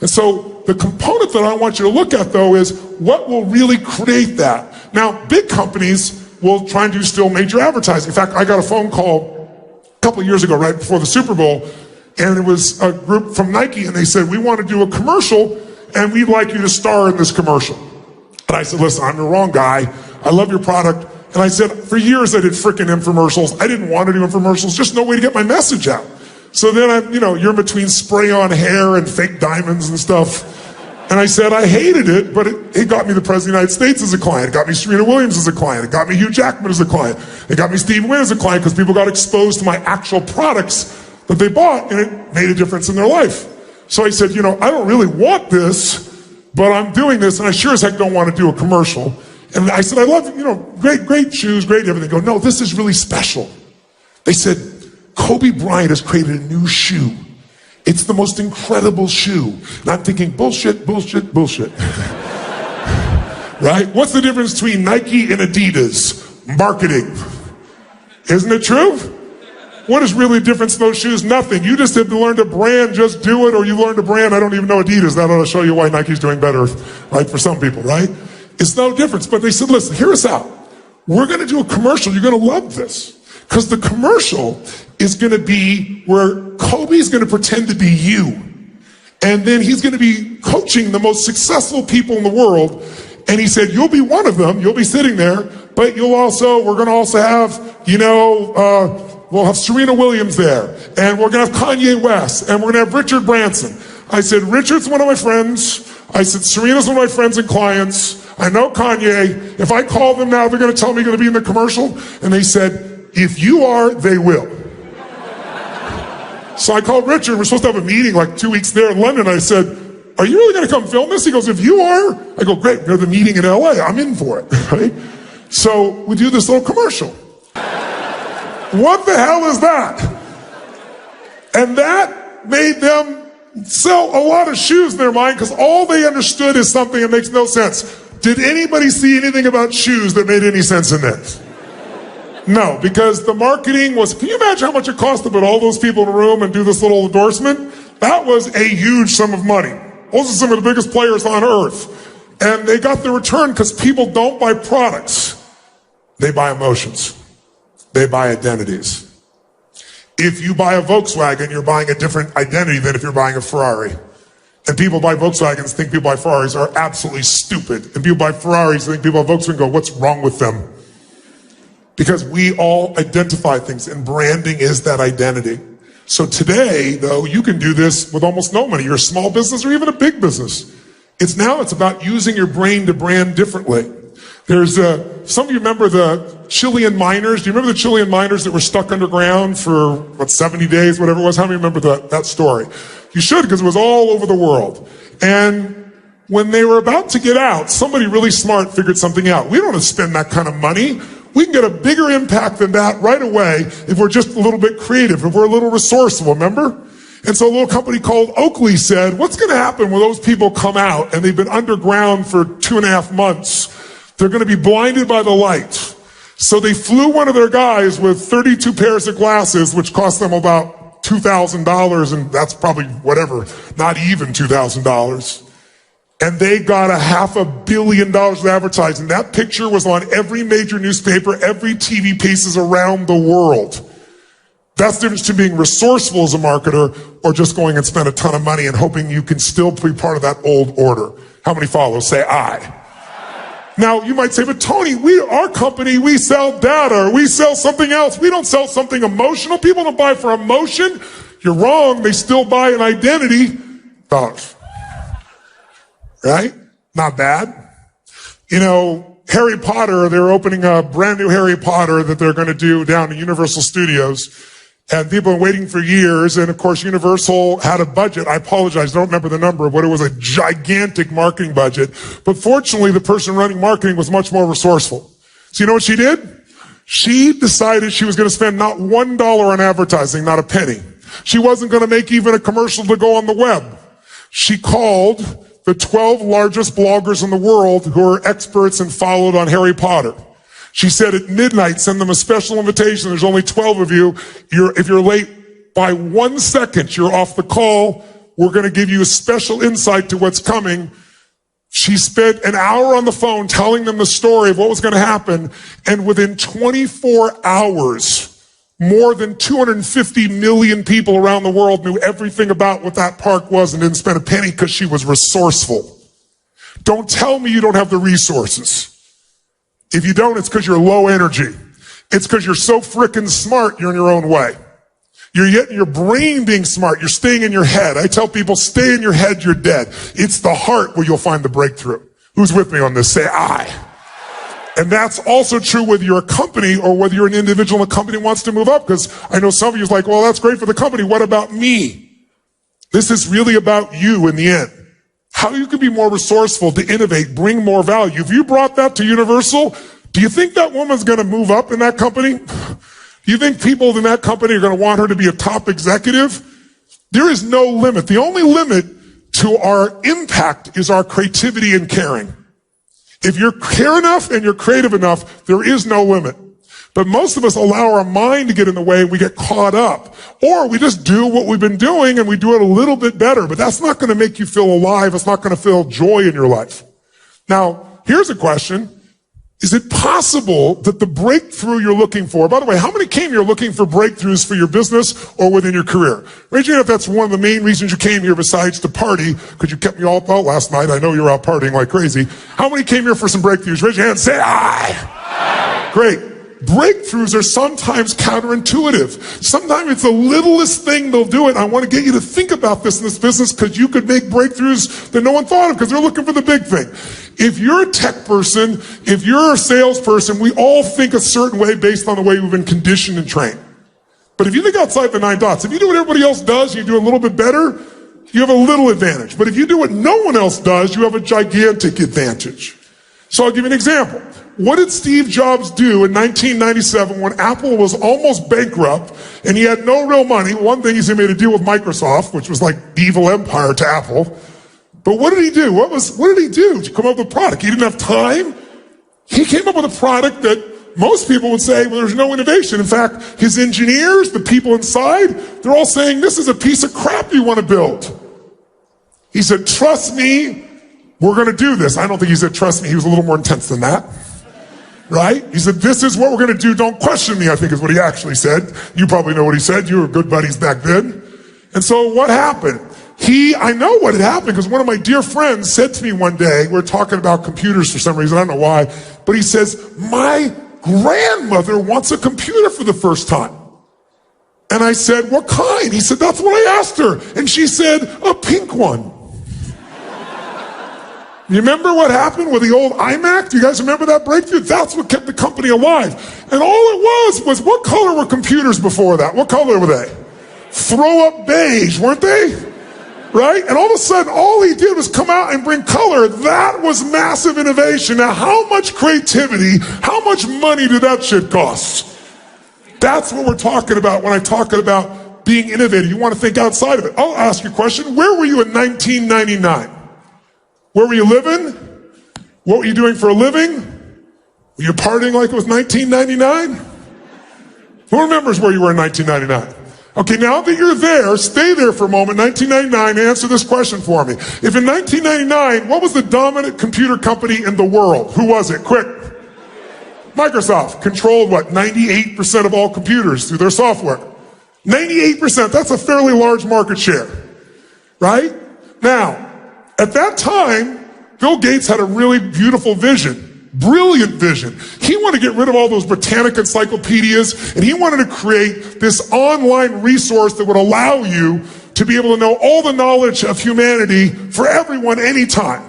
And so the component that I want you to look at, though, is what will really create that. Now, big companies will try and do still major advertising. In fact, I got a phone call a couple of years ago, right before the Super Bowl, and it was a group from Nike, and they said, we want to do a commercial, and we'd like you to star in this commercial. And I said, listen, I'm the wrong guy. I love your product, And I said, for years I did frickin' infomercials. I didn't want to do infomercials, just no way to get my message out. So then you're in between spray on hair and fake diamonds and stuff. And I said, I hated it, but it got me the President of the United States as a client. It got me Serena Williams as a client. It got me Hugh Jackman as a client. It got me Steve Wynn as a client because people got exposed to my actual products that they bought, and it made a difference in their life. So I said, I don't really want this, but I'm doing this, and I sure as heck don't want to do a commercial. And I said, I love, great shoes, great everything. They go, no, this is really special. They said, Kobe Bryant has created a new shoe. It's the most incredible shoe. And I'm thinking, bullshit, bullshit, bullshit. Right? What's the difference between Nike and Adidas? Marketing. Isn't it true? What is really the difference in those shoes? Nothing. You just have to learn to brand, just do it, or you learn to brand, I don't even know Adidas. That ought to show you why Nike's doing better, right, for some people, right? It's no difference. But they said, listen, hear us out. We're going to do a commercial. You're going to love this. Because the commercial is going to be where Kobe's going to pretend to be you. And then he's going to be coaching the most successful people in the world. And he said, you'll be one of them. You'll be sitting there. But we're going to also have, we'll have Serena Williams there. And we're going to have Kanye West. And we're going to have Richard Branson. I said, Richard's one of my friends. I said, Serena's one of my friends and clients. I know Kanye. If I call them now, they're going to tell me you're going to be in the commercial. And they said, if you are, they will. So I called Richard. We're supposed to have a meeting like 2 weeks there in London. I said, are you really going to come film this? He goes, if you are. I go, great. Go to the meeting in LA. I'm in for it. Right? So we do this little commercial. What the hell is that? And that made them sell a lot of shoes in their mind because all they understood is something that makes no sense. Did anybody see anything about shoes that made any sense in this? No, because the marketing was, can you imagine how much it cost to put all those people in a room and do this little endorsement? That was a huge sum of money. Those are some of the biggest players on earth. And they got the return because people don't buy products. They buy emotions. They buy identities. If you buy a Volkswagen, you're buying a different identity than if you're buying a Ferrari. And people buy Volkswagens think people buy Ferraris are absolutely stupid. And people buy Ferraris think people buy Volkswagen and go, what's wrong with them? Because we all identify things, and branding is that identity. So today, though, you can do this with almost no money. You're a small business or even a big business. It's about using your brain to brand differently. There's some of you remember the Chilean miners. Do you remember the Chilean miners that were stuck underground for 70 days, whatever it was? How many remember that story? You should, because it was all over the world. And when they were about to get out, somebody really smart figured something out. We don't have to spend that kind of money. We can get a bigger impact than that right away if we're just a little bit creative, if we're a little resourceful, remember? And so a little company called Oakley said, what's going to happen when those people come out and they've been underground for 2.5 months? They're going to be blinded by the light. So they flew one of their guys with 32 pairs of glasses, which cost them about $2,000, and that's probably whatever, not even $2,000. And they got $500 million of advertising. That picture was on every major newspaper, every TV pieces around the world. That's the difference between being resourceful as a marketer or just going and spend a ton of money and hoping you can still be part of that old order. How many follow? Say I. Now, you might say, but Tony, our company, we sell data, or we sell something else. We don't sell something emotional. People don't buy for emotion. You're wrong. They still buy an identity. Dollars. Right? Not bad. Harry Potter, they're opening a brand new Harry Potter that they're going to do down at Universal Studios. And people have been waiting for years. And of course, Universal had a budget. I apologize. I don't remember the number, but it was a gigantic marketing budget. But fortunately, the person running marketing was much more resourceful. So you know what she did? She decided she was going to spend not $1 on advertising, not a penny. She wasn't going to make even a commercial to go on the web. She called the 12 largest bloggers in the world who are experts and followed on Harry Potter. She said at midnight, send them a special invitation. There's only 12 of you. If you're late by 1 second, you're off the call. We're going to give you a special insight to what's coming. She spent an hour on the phone telling them the story of what was going to happen. And within 24 hours, more than 250 million people around the world knew everything about what that park was and didn't spend a penny because she was resourceful. Don't tell me you don't have the resources. If you don't, it's because you're low energy. It's because you're so freaking smart, you're in your own way. You're getting your brain being smart. You're staying in your head. I tell people, stay in your head, you're dead. It's the heart where you'll find the breakthrough. Who's with me on this? Say I. And that's also true whether you're a company or whether you're an individual and a company wants to move up. Because I know some of you is like, well, that's great for the company. What about me? This is really about you in the end. How you can be more resourceful to innovate, bring more value. If you brought that to Universal, do you think that woman's going to move up in that company? Do you think people in that company are going to want her to be a top executive? There is no limit. The only limit to our impact is our creativity and caring. If you care enough and you're creative enough, there is no limit. But most of us allow our mind to get in the way and we get caught up. Or we just do what we've been doing and we do it a little bit better. But that's not going to make you feel alive. It's not going to feel joy in your life. Now, here's a question. Is it possible that the breakthrough you're looking for, by the way, how many came here looking for breakthroughs for your business or within your career? Raise your hand if that's one of the main reasons you came here besides to party, because you kept me all out last night. I know you were out partying like crazy. How many came here for some breakthroughs? Raise your hand, say aye. Great. Breakthroughs are sometimes counterintuitive. Sometimes it's the littlest thing they'll do it. I want to get you to think about this in this business because you could make breakthroughs that no one thought of because they're looking for the big thing. If you're a tech person, if you're a salesperson, we all think a certain way based on the way we've been conditioned and trained. But if you think outside the 9 dots, if you do what everybody else does, you do a little bit better, you have a little advantage. But if you do what no one else does, you have a gigantic advantage. So I'll give you an example. What did Steve Jobs do in 1997 when Apple was almost bankrupt and he had no real money? One thing is he made a deal with Microsoft, which was like the evil empire to Apple. But what did he do? What did he do to come up with a product? He didn't have time. He came up with a product that most people would say, well, there's no innovation. In fact, his engineers, the people inside, they're all saying, this is a piece of crap you want to build. He said, trust me, we're going to do this. I don't think he said, trust me. He was a little more intense than that. Right? He said, this is what we're going to do. Don't question me, I think is what he actually said. You probably know what he said. You were good buddies back then. And so what happened? I know what had happened because one of my dear friends said to me one day, we're talking about computers for some reason, I don't know why, but he says, my grandmother wants a computer for the first time. And I said, what kind? He said, that's what I asked her. And she said, a pink one. You remember what happened with the old iMac? Do you guys remember that breakthrough? That's what kept the company alive. And all it was what color were computers before that? What color were they? Throw up beige, weren't they? Right? And all of a sudden, all he did was come out and bring color. That was massive innovation. Now, how much creativity, how much money did that shit cost? That's what we're talking about when I'm talking about being innovative. You want to think outside of it. I'll ask you a question. Where were you in 1999? Where were you living? What were you doing for a living? Were you partying like it was 1999? Who remembers where you were in 1999? Okay, now that you're there, stay there for a moment. 1999, answer this question for me. If in 1999, what was the dominant computer company in the world? Who was it? Quick. Microsoft controlled what? 98% of all computers through their software. 98%, that's a fairly large market share. Right? Now, at that time, Bill Gates had a really beautiful vision, brilliant vision. He wanted to get rid of all those Britannica encyclopedias, and he wanted to create this online resource that would allow you to be able to know all the knowledge of humanity for everyone anytime.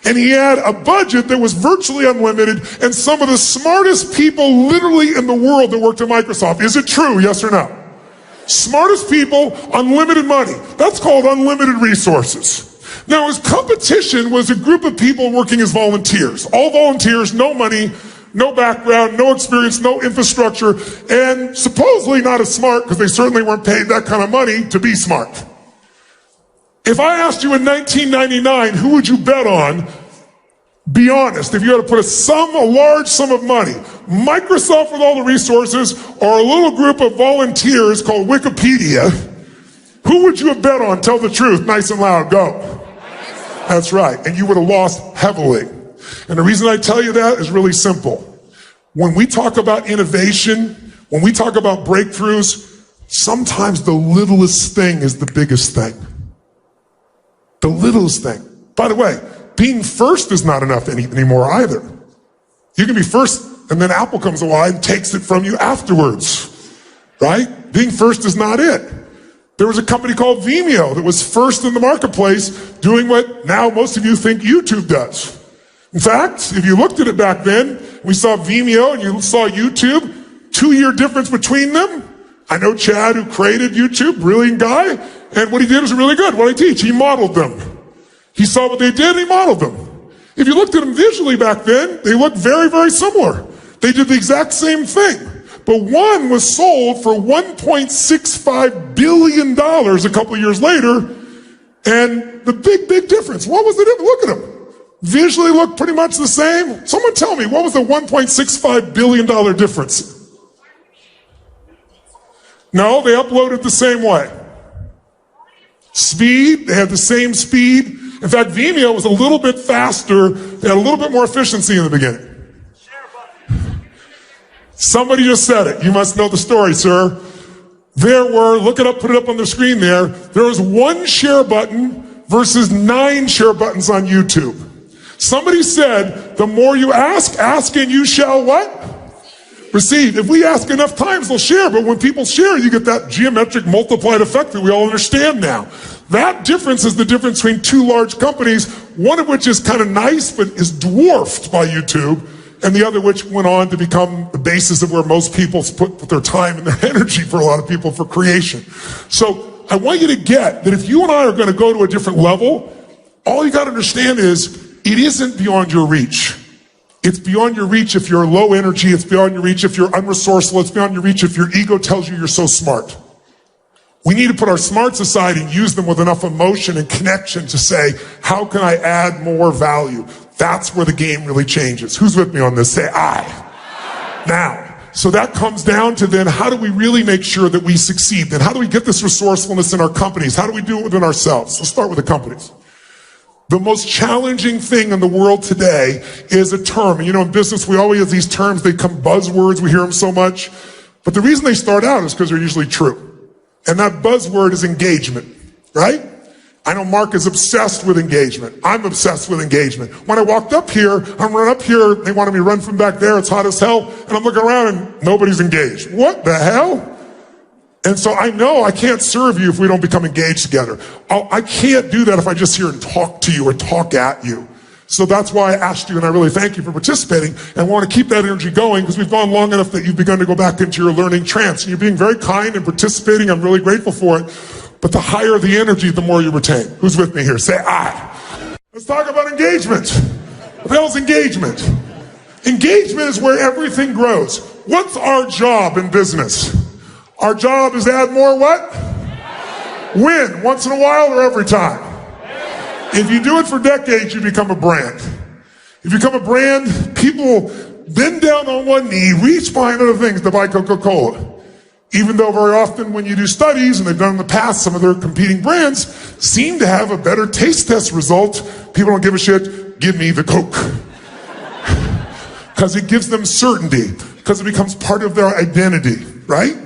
And he had a budget that was virtually unlimited, and some of the smartest people literally in the world that worked at Microsoft. Is it true, yes or no? Smartest people, unlimited money. That's called unlimited resources. Now, his competition was a group of people working as volunteers. All volunteers, no money, no background, no experience, no infrastructure, and supposedly not as smart because they certainly weren't paid that kind of money to be smart. If I asked you in 1999, who would you bet on? Be honest, if you had to put a large sum of money, Microsoft with all the resources, or a little group of volunteers called Wikipedia, who would you have bet on? Tell the truth, nice and loud, go. That's right, and you would have lost heavily. And the reason I tell you that is really simple. When we talk about innovation, when we talk about breakthroughs, sometimes the littlest thing is the biggest thing. The littlest thing. By the way, being first is not enough anymore either. You can be first, and then Apple comes along and takes it from you afterwards, right? Being first is not it. There was a company called Vimeo that was first in the marketplace doing what now most of you think YouTube does. In fact, if you looked at it back then, we saw Vimeo and you saw YouTube, 2-year difference between them. I know Chad, who created YouTube, brilliant guy, and what he did was really good. What I teach, he modeled them. He saw what they did and he modeled them. If you looked at them visually back then, they looked very, very similar. They did the exact same thing. But one was sold for $1.65 billion a couple of years later. And the big, big difference, what was the difference? Look at them. Visually looked pretty much the same. Someone tell me, what was the $1.65 billion difference? No, they uploaded the same way. Speed, they had the same speed. In fact, Vimeo was a little bit faster. They had a little bit more efficiency in the beginning. Somebody just said it. You must know the story, sir. There were, look it up, put it up on the screen there. There was 1 share button versus 9 share buttons on YouTube. Somebody said, the more you ask and you shall what? Receive. If we ask enough times, they'll share. But when people share, you get that geometric multiplied effect that we all understand now. That difference is the difference between 2 large companies, one of which is kind of nice, but is dwarfed by YouTube, and the other which went on to become the basis of where most people put their time and their energy for a lot of people for creation. So I want you to get that if you and I are going to go to a different level, all you got to understand is it isn't beyond your reach. It's beyond your reach if you're low energy. It's beyond your reach if you're unresourceful. It's beyond your reach if your ego tells you you're so smart. We need to put our smarts aside and use them with enough emotion and connection to say, how can I add more value? That's where the game really changes. Who's with me on this? Say I. Now, so that comes down to then how do we really make sure that we succeed? Then how do we get this resourcefulness in our companies? How do we do it within ourselves? Let's start with the companies. The most challenging thing in the world today is a term. And you know, in business, we always have these terms, they become buzzwords, we hear them so much. But the reason they start out is because they're usually true. And that buzzword is engagement, right? I know Mark is obsessed with engagement. I'm obsessed with engagement. When I walked up here, I'm running up here, they wanted me to run from back there, it's hot as hell, and I'm looking around and nobody's engaged. What the hell? And so I know I can't serve you if we don't become engaged together. I can't do that if I just hear and talk to you or talk at you. So that's why I asked you, and I really thank you for participating, and I want to keep that energy going because we've gone long enough that you've begun to go back into your learning trance. And you're being very kind and participating. I'm really grateful for it. But the higher the energy, the more you retain. Who's with me here? Say I. Let's talk about engagement. What the hell is engagement? Engagement is where everything grows. What's our job in business? Our job is to add more what? Win. Once in a while or every time? If you do it for decades, you become a brand. If you become a brand, people bend down on one knee, reach behind other things to buy Coca-Cola. Even though very often when you do studies, and they've done in the past, some of their competing brands seem to have a better taste test result. People don't give a shit. Give me the Coke. Because it gives them certainty. Because it becomes part of their identity, right?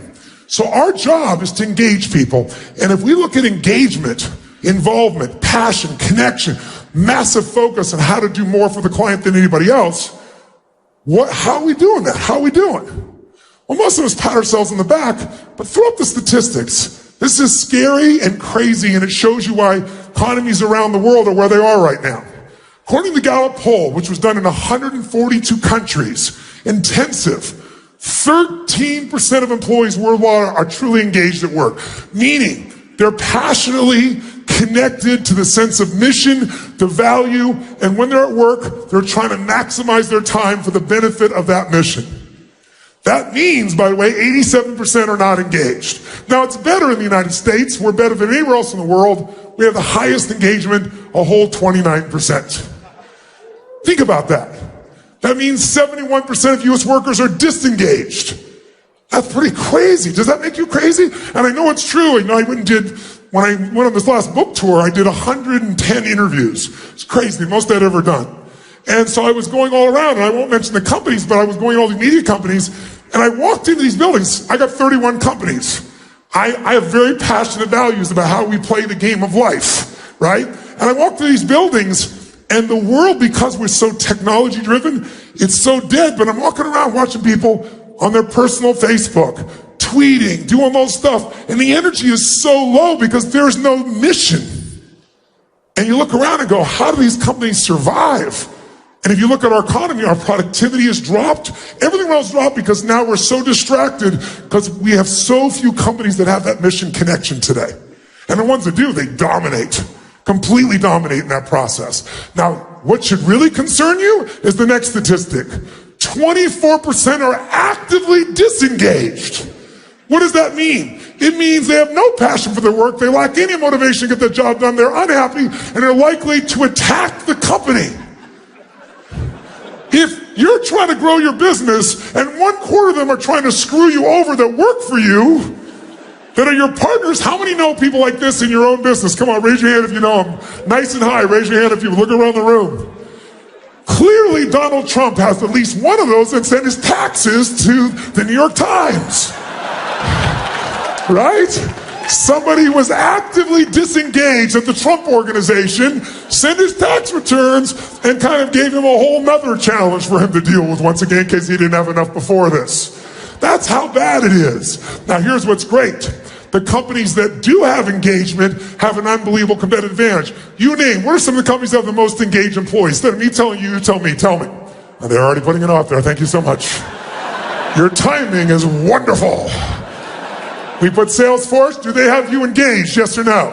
So our job is to engage people. And if we look at engagement, involvement, passion, connection, massive focus on how to do more for the client than anybody else, how are we doing that? How are we doing? Well, most of us pat ourselves on the back, but throw up the statistics. This is scary and crazy, and it shows you why economies around the world are where they are right now. According to the Gallup poll, which was done in 142 countries, intensive, 13% of employees worldwide are truly engaged at work, meaning they're passionately connected to the sense of mission, the value, and when they're at work, they're trying to maximize their time for the benefit of that mission. That means, by the way, 87% are not engaged. Now, it's better in the United States. We're better than anywhere else in the world. We have the highest engagement, a whole 29%. Think about that. That means 71% of U.S. workers are disengaged. That's pretty crazy. Does that make you crazy? And I know it's true. You know, when I went on this last book tour, I did 110 interviews. It's crazy, the most I'd ever done. And so I was going all around, and I won't mention the companies, but I was going to all the media companies, and I walked into these buildings. I got 31 companies. I have very passionate values about how we play the game of life, right? And I walked through these buildings, And the world, because we're so technology driven, it's so dead. But I'm walking around watching people on their personal Facebook, tweeting, doing those stuff. And the energy is so low because there's no mission. And you look around and go, how do these companies survive? And if you look at our economy, our productivity has dropped. Everything else dropped because now we're so distracted because we have so few companies that have that mission connection today. And the ones that do, they dominate, completely dominate in that process. Now, what should really concern you is the next statistic. 24% are actively disengaged. What does that mean? It means they have no passion for their work. They lack any motivation to get the job done. They're unhappy and they're likely to attack the company. If you're trying to grow your business and 1/4 of them are trying to screw you over that work for you, that are your partners, how many know people like this in your own business? Come on, raise your hand if you know them. Nice and high, raise your hand if you look around the room. Clearly, Donald Trump has at least one of those that sent his taxes to the New York Times. Right? Somebody was actively disengaged at the Trump organization, sent his tax returns, and kind of gave him a whole nother challenge for him to deal with once again in case he didn't have enough before this. That's how bad it is. Now here's what's great. The companies that do have engagement have an unbelievable competitive advantage. You name, what are some of the companies that have the most engaged employees? Instead of me telling you, you tell me. Oh, they're already putting it out there. Thank you so much. Your timing is wonderful. We put Salesforce. Do they have you engaged? Yes or no?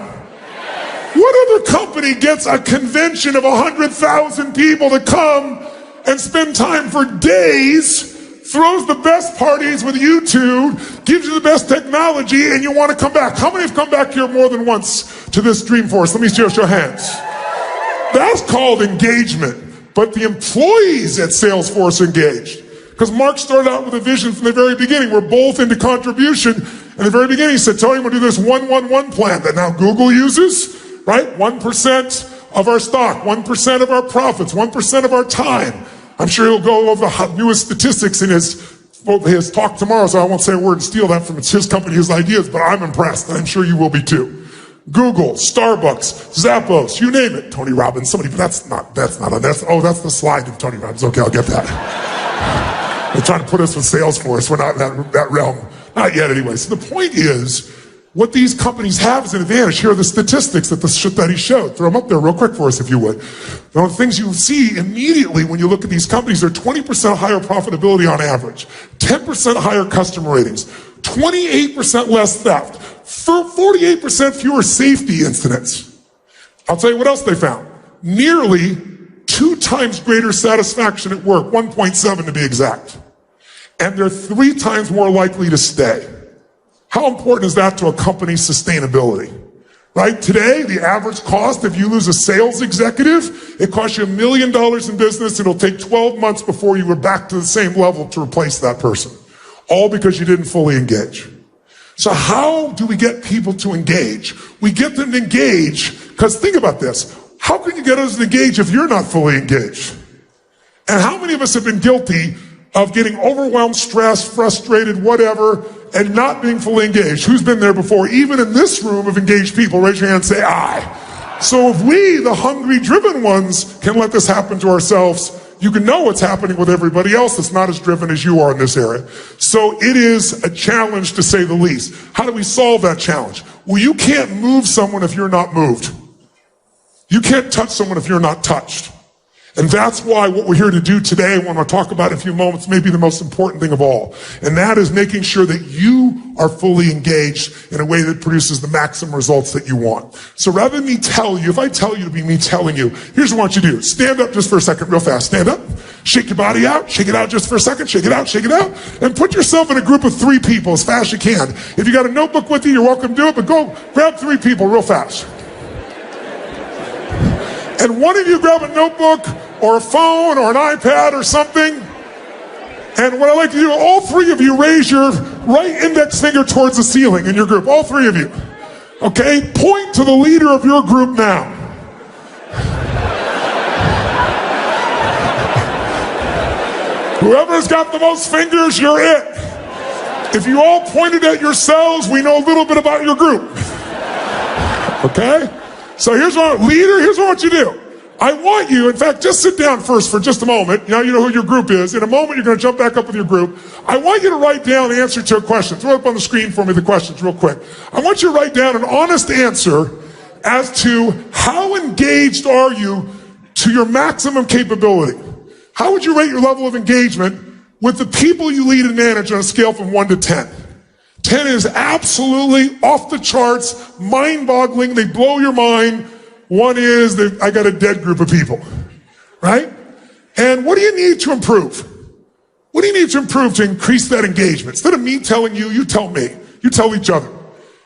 What other company gets a convention of 100,000 people to come and spend time for days, throws the best parties with YouTube, gives you the best technology, and you want to come back? How many have come back here more than once to this Dreamforce? Let me see your hands. That's called engagement. But the employees at Salesforce engaged. Because Mark started out with a vision from the very beginning. We're both into contribution. In the very beginning, he said, Tony, we're going to do this 1-1-1 plan that now Google uses, right? 1% of our stock, 1% of our profits, 1% of our time. I'm sure he'll go over the newest statistics in his talk tomorrow, so I won't say a word and steal that from his company, his ideas, but I'm impressed, and I'm sure you will be too. Google, Starbucks, Zappos, you name it. Tony Robbins, somebody, but that's not that's the slide of Tony Robbins. Okay, I'll get that. They're trying to put us with Salesforce. We're not in that realm. Not yet anyway. So the point is, what these companies have is an advantage. Here are the statistics that the study showed. Throw them up there real quick for us if you would. One of the things you see immediately when you look at these companies, they're 20% higher profitability on average, 10% higher customer ratings, 28% less theft, 48% fewer safety incidents. I'll tell you what else they found. Nearly 2 times greater satisfaction at work, 1.7 to be exact. And they're 3 times more likely to stay. How important is that to a company's sustainability? Right? Today, the average cost, if you lose a sales executive, it costs you $1 million in business. It'll take 12 months before you were back to the same level to replace that person. All because you didn't fully engage. So how do we get people to engage? We get them to engage because think about this. How can you get us to engage if you're not fully engaged? And how many of us have been guilty of getting overwhelmed, stressed, frustrated, whatever, and not being fully engaged? Who's been there before? Even in this room of engaged people, raise your hand and say, I. So if we, the hungry, driven ones, can let this happen to ourselves, you can know what's happening with everybody else that's not as driven as you are in this area. So it is a challenge to say the least. How do we solve that challenge? Well, you can't move someone if you're not moved. You can't touch someone if you're not touched. And that's why what we're here to do today, and what I'll talk about in a few moments, may be the most important thing of all. And that is making sure that you are fully engaged in a way that produces the maximum results that you want. So rather than me tell you, if I tell you to be me telling you, here's what I want you to do. Stand up just for a second, real fast. Stand up. Shake your body out. Shake it out just for a second. Shake it out. Shake it out. And put yourself in a group of 3 people as fast as you can. If you got a notebook with you, you're welcome to do it, but go grab 3 people real fast. And one of you grab a notebook or a phone or an iPad or something. And what I like to do, all 3 of you raise your right index finger towards the ceiling in your group. All 3 of you. Okay? Point to the leader of your group now. Whoever's got the most fingers, you're it. If you all pointed at yourselves, we know a little bit about your group. Okay? So here's what I want you to do. I want you, in fact, just sit down first for just a moment. Now you know who your group is. In a moment, you're going to jump back up with your group. I want you to write down the answer to a question. Throw it up on the screen for me, the questions, real quick. I want you to write down an honest answer as to how engaged are you to your maximum capability. How would you rate your level of engagement with the people you lead and manage on a scale from 1 to 10? 10 is absolutely off the charts, mind-boggling. They blow your mind. 1 is that I got a dead group of people, right? And what do you need to improve? What do you need to improve to increase that engagement? Instead of me telling you, you tell me. You tell each other.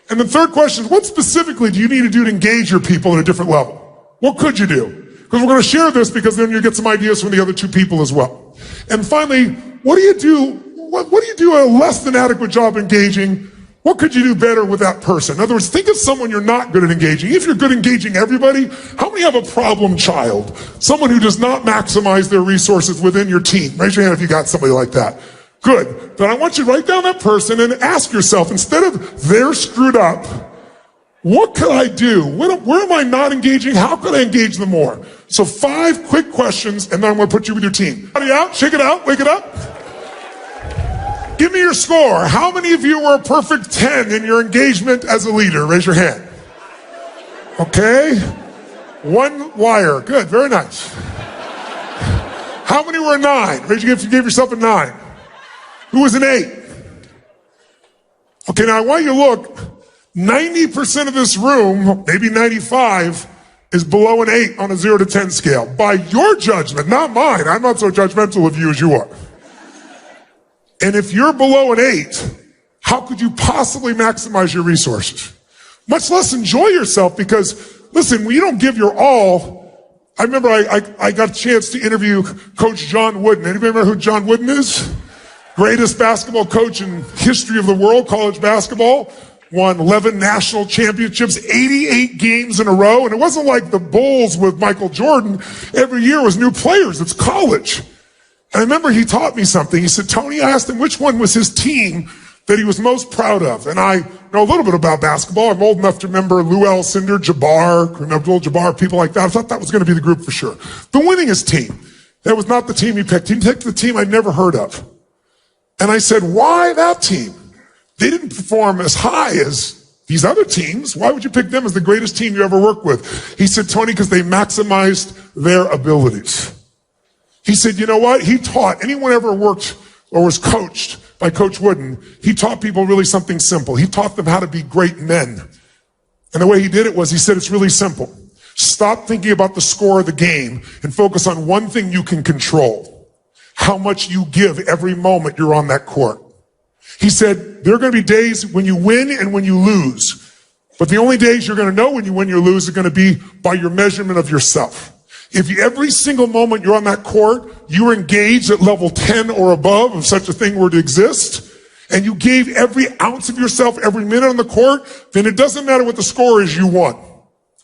And the third question is, what specifically do you need to do to engage your people at a different level? What could you do? Because we're going to share this, because then you get some ideas from the other 2 people as well. And finally, what do you do? What do you do a less than adequate job engaging? What could you do better with that person? In other words, think of someone you're not good at engaging. If you're good at engaging everybody, how many have a problem child? Someone who does not maximize their resources within your team. Raise your hand if you got somebody like that. Good. Then I want you to write down that person and ask yourself, instead of they're screwed up, what could I do? Where am I not engaging? How could I engage them more? So 5 quick questions, and then I'm going to put you with your team. Body out, shake it out, wake it up. Give me your score. How many of you were a perfect 10 in your engagement as a leader? Raise your hand. Okay. 1 liar. Good. Very nice. How many were a 9? Raise your hand if you gave yourself a 9. Who was an 8? Okay, now I want you to look. 90% of this room, maybe 95, is below an 8 on a 0 to 10 scale. By your judgment, not mine. I'm not so judgmental of you as you are. And if you're below an 8, how could you possibly maximize your resources? Much less enjoy yourself, because, listen, when you don't give your all, I remember I got a chance to interview Coach John Wooden. Anybody remember who John Wooden is? Greatest basketball coach in history of the world, college basketball. Won 11 national championships, 88 games in a row. And it wasn't like the Bulls with Michael Jordan. Every year was new players. It's college. And I remember he taught me something. He said, Tony, I asked him which one was his team that he was most proud of. And I know a little bit about basketball. I'm old enough to remember Lou Alcindor, Jabbar, Abdul-Jabbar, people like that. I thought that was going to be the group for sure. The winningest team. That was not the team he picked. He picked the team I'd never heard of. And I said, why that team? They didn't perform as high as these other teams. Why would you pick them as the greatest team you ever worked with? He said, Tony, because they maximized their abilities. He said, you know what? He taught, anyone ever worked or was coached by Coach Wooden, he taught people really something simple. He taught them how to be great men. And the way he did it was, he said, it's really simple. Stop thinking about the score of the game and focus on one thing you can control. How much you give every moment you're on that court. He said, there are going to be days when you win and when you lose. But the only days you're going to know when you win or lose are going to be by your measurement of yourself. If every single moment you're on that court, you're engaged at level 10 or above, if such a thing were to exist, and you gave every ounce of yourself every minute on the court, then it doesn't matter what the score is, you won.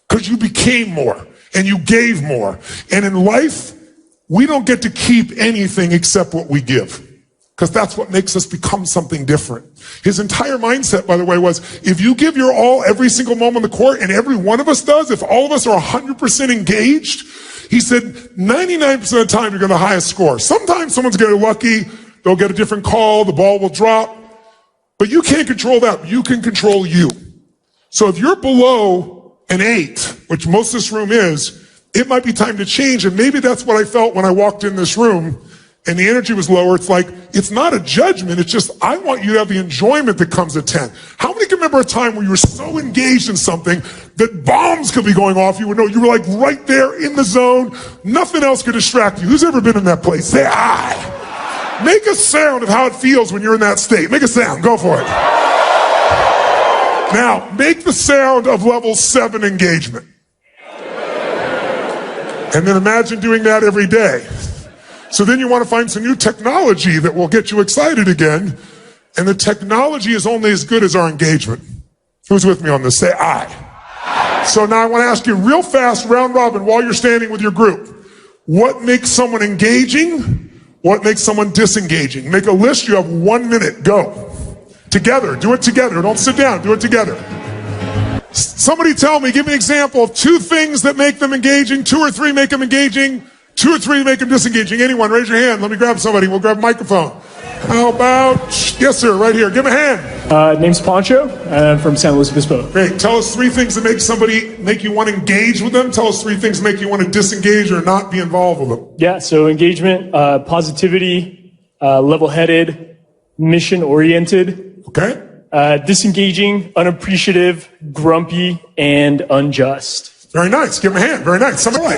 Because you became more and you gave more. And in life, we don't get to keep anything except what we give. Because that's what makes us become something different. His entire mindset, by the way, was if you give your all every single moment on the court, and every one of us does, if all of us are 100% engaged, he said 99% of the time you're going to the highest score. Sometimes someone's going to get lucky, they'll get a different call, the ball will drop. But you can't control that. You can control you. So if you're below an 8, which most of this room is, it might be time to change. And maybe that's what I felt when I walked in this room and the energy was lower. It's like, it's not a judgment. It's just, I want you to have the enjoyment that comes at 10. How many can remember a time where you were so engaged in something that bombs could be going off? You would know you were like right there in the zone. Nothing else could distract you. Who's ever been in that place? Say, I. Make a sound of how it feels when you're in that state. Make a sound. Go for it. Now, make the sound of level 7 engagement. And then imagine doing that every day. So then you want to find some new technology that will get you excited again. And the technology is only as good as our engagement. Who's with me on this? Say I. So now I want to ask you real fast, round robin, while you're standing with your group. What makes someone engaging? What makes someone disengaging? Make a list. You have 1 minute. Go. Together. Do it together. Don't sit down. Do it together. Somebody tell me, give me an example of 2 things that make them engaging, 2 or 3 make them engaging, 2 or 3 make them disengaging. Anyone, raise your hand. Let me grab somebody. We'll grab a microphone. How about, yes sir, right here. Give him a hand. Name's Poncho, and I'm from San Luis Obispo. Great. Tell us 3 things that make you want to engage with them. Tell us 3 things that make you want to disengage or not be involved with them. Yeah, so engagement, positivity, level-headed, mission-oriented. Okay. Disengaging, unappreciative, grumpy, and unjust. Very nice. Give him a hand. Very nice. Somebody,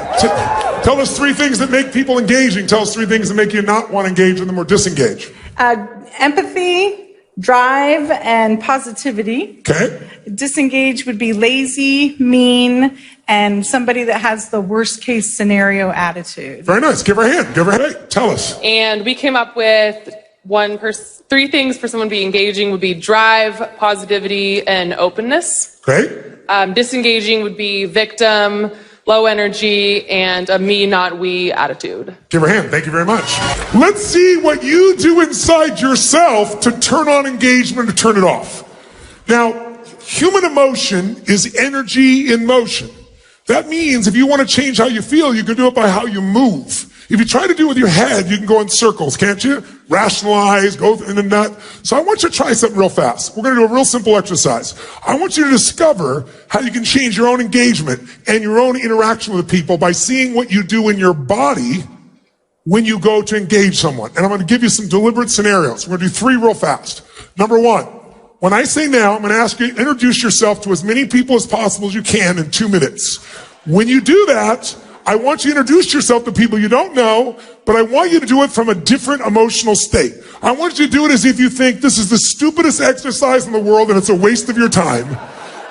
tell us 3 things that make people engaging. Tell us 3 things that make you not want to engage with them or disengage. Empathy, drive, and positivity. Okay. Disengage would be lazy, mean, and somebody that has the worst case scenario attitude. Very nice. Give her a hand. Give her a hand. Hey, tell us. And we came up with 3 things for someone to be engaging would be drive, positivity, and openness. Great. Disengaging would be victim, low energy, and a me, not we attitude. Give her a hand. Thank you very much. Let's see what you do inside yourself to turn on engagement or turn it off. Now, human emotion is energy in motion. That means if you want to change how you feel, you can do it by how you move. If you try to do it with your head, you can go in circles, can't you? Rationalize, go in the nut. So I want you to try something real fast. We're going to do a real simple exercise. I want you to discover how you can change your own engagement and your own interaction with people by seeing what you do in your body when you go to engage someone. And I'm going to give you some deliberate scenarios. We're going to do 3 real fast. Number 1, when I say now, I'm going to ask you to introduce yourself to as many people as possible as you can in 2 minutes. When you do that, I want you to introduce yourself to people you don't know, but I want you to do it from a different emotional state. I want you to do it as if you think this is the stupidest exercise in the world and it's a waste of your time.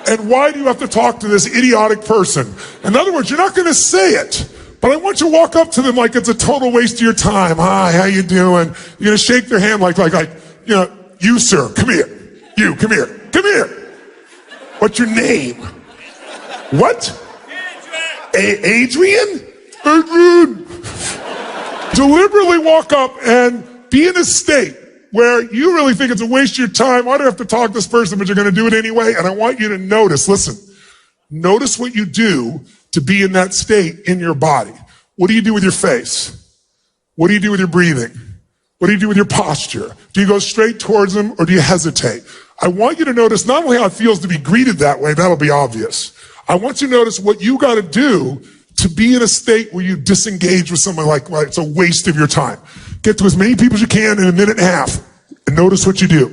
And why do you have to talk to this idiotic person? In other words, you're not going to say it, but I want you to walk up to them like it's a total waste of your time. Hi, how you doing? You're going to shake their hand like, you sir, come here. You, come here. Come here. What's your name? What? Adrian? Adrian! Deliberately walk up and be in a state where you really think it's a waste of your time. Why do I have to talk to this person, but you're going to do it anyway? And I want you to notice, listen, notice what you do to be in that state in your body. What do you do with your face? What do you do with your breathing? What do you do with your posture? Do you go straight towards them or do you hesitate? I want you to notice not only how it feels to be greeted that way, that'll be obvious. I want you to notice what you got to do to be in a state where you disengage with someone like it's a waste of your time. Get to as many people as you can in a minute and a half and notice what you do.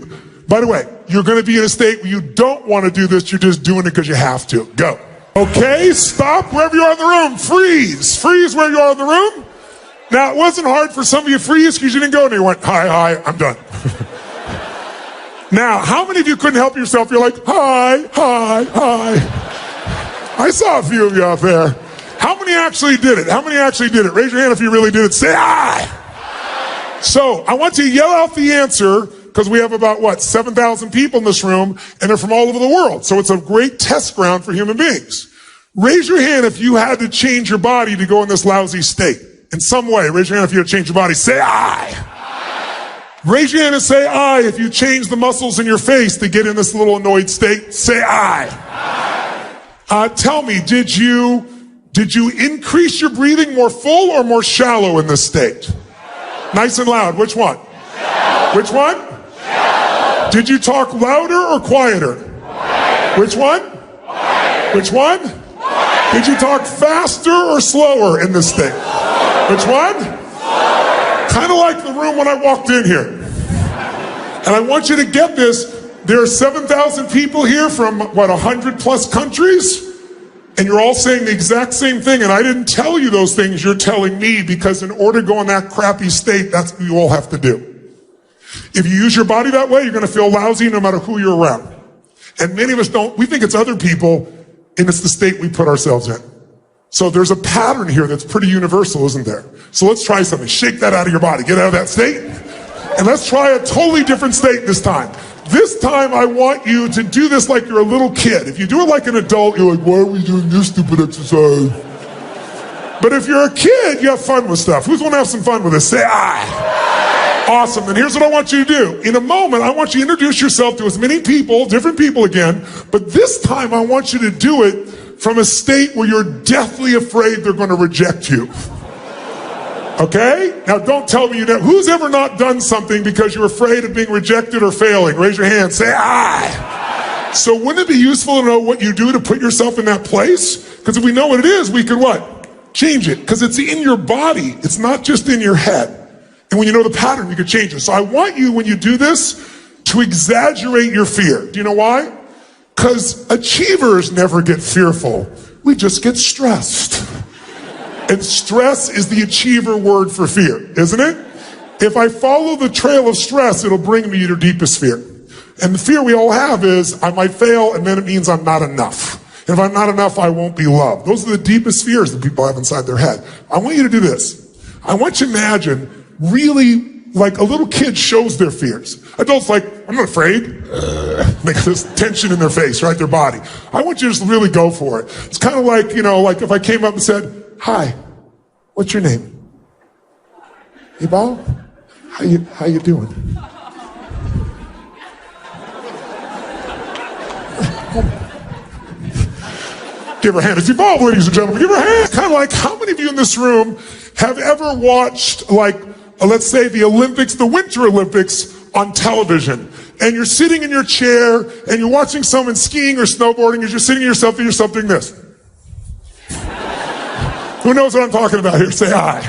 By the way, you're going to be in a state where you don't want to do this. You're just doing it because you have to. Go. Okay, stop wherever you are in the room. Freeze. Freeze where you are in the room. Now, it wasn't hard for some of you to freeze because you didn't go anywhere. You went, hi, I'm done. Now, how many of you couldn't help yourself? You're like, hi. I saw a few of you out there. How many actually did it? How many actually did it? Raise your hand if you really did it. Say aye. So I want you to yell out the answer because we have about, 7,000 people in this room and they're from all over the world. So it's a great test ground for human beings. Raise your hand if you had to change your body to go in this lousy state. In some way, raise your hand if you had to change your body. Say aye. Raise your hand and say aye if you change the muscles in your face to get in this little annoyed state. Say aye. Tell me, did you increase your breathing more full or more shallow in this state? Nice and loud. Which one? Which one? Did you talk louder or quieter? Which one? Which one? Did you talk faster or slower in this state? Which one? Kind of like the room when I walked in here. And I want you to get this. There are 7,000 people here from, 100 plus countries? And you're all saying the exact same thing. And I didn't tell you those things you're telling me because in order to go in that crappy state, that's what you all have to do. If you use your body that way, you're going to feel lousy no matter who you're around. And many of us don't. We think it's other people, and it's the state we put ourselves in. So there's a pattern here that's pretty universal, isn't there? So let's try something. Shake that out of your body. Get out of that state. And let's try a totally different state this time. This time, I want you to do this like you're a little kid. If you do it like an adult, you're like, why are we doing this stupid exercise? But if you're a kid, you have fun with stuff. Who's want to have some fun with this? Say aye. Awesome. Then here's what I want you to do. In a moment, I want you to introduce yourself to as many people, different people again, but this time I want you to do it from a state where you're deathly afraid they're going to reject you. Okay? Now don't tell me you never. Who's ever not done something because you're afraid of being rejected or failing? Raise your hand. Say, I. So wouldn't it be useful to know what you do to put yourself in that place? Because if we know what it is, we can what? Change it. Because it's in your body. It's not just in your head. And when you know the pattern, you can change it. So I want you, when you do this, to exaggerate your fear. Do you know why? Because achievers never get fearful. We just get stressed. And stress is the achiever word for fear, isn't it? If I follow the trail of stress, it'll bring me to your deepest fear. And the fear we all have is I might fail, and then it means I'm not enough. And if I'm not enough, I won't be loved. Those are the deepest fears that people have inside their head. I want you to do this. I want you to imagine really like a little kid shows their fears. Adults like, I'm not afraid. Make this tension in their face, right? Their body. I want you to just really go for it. It's kind of like, like if I came up and said, hi, what's your name? Ibal? How you doing? Give her a hand. It's Ibal, ladies and gentlemen. Give her a hand. Kind of like, how many of you in this room have ever watched, let's say the Olympics, the Winter Olympics on television, and you're sitting in your chair and you're watching someone skiing or snowboarding as you're sitting to yourself doing this. Who knows what I'm talking about here? Say hi.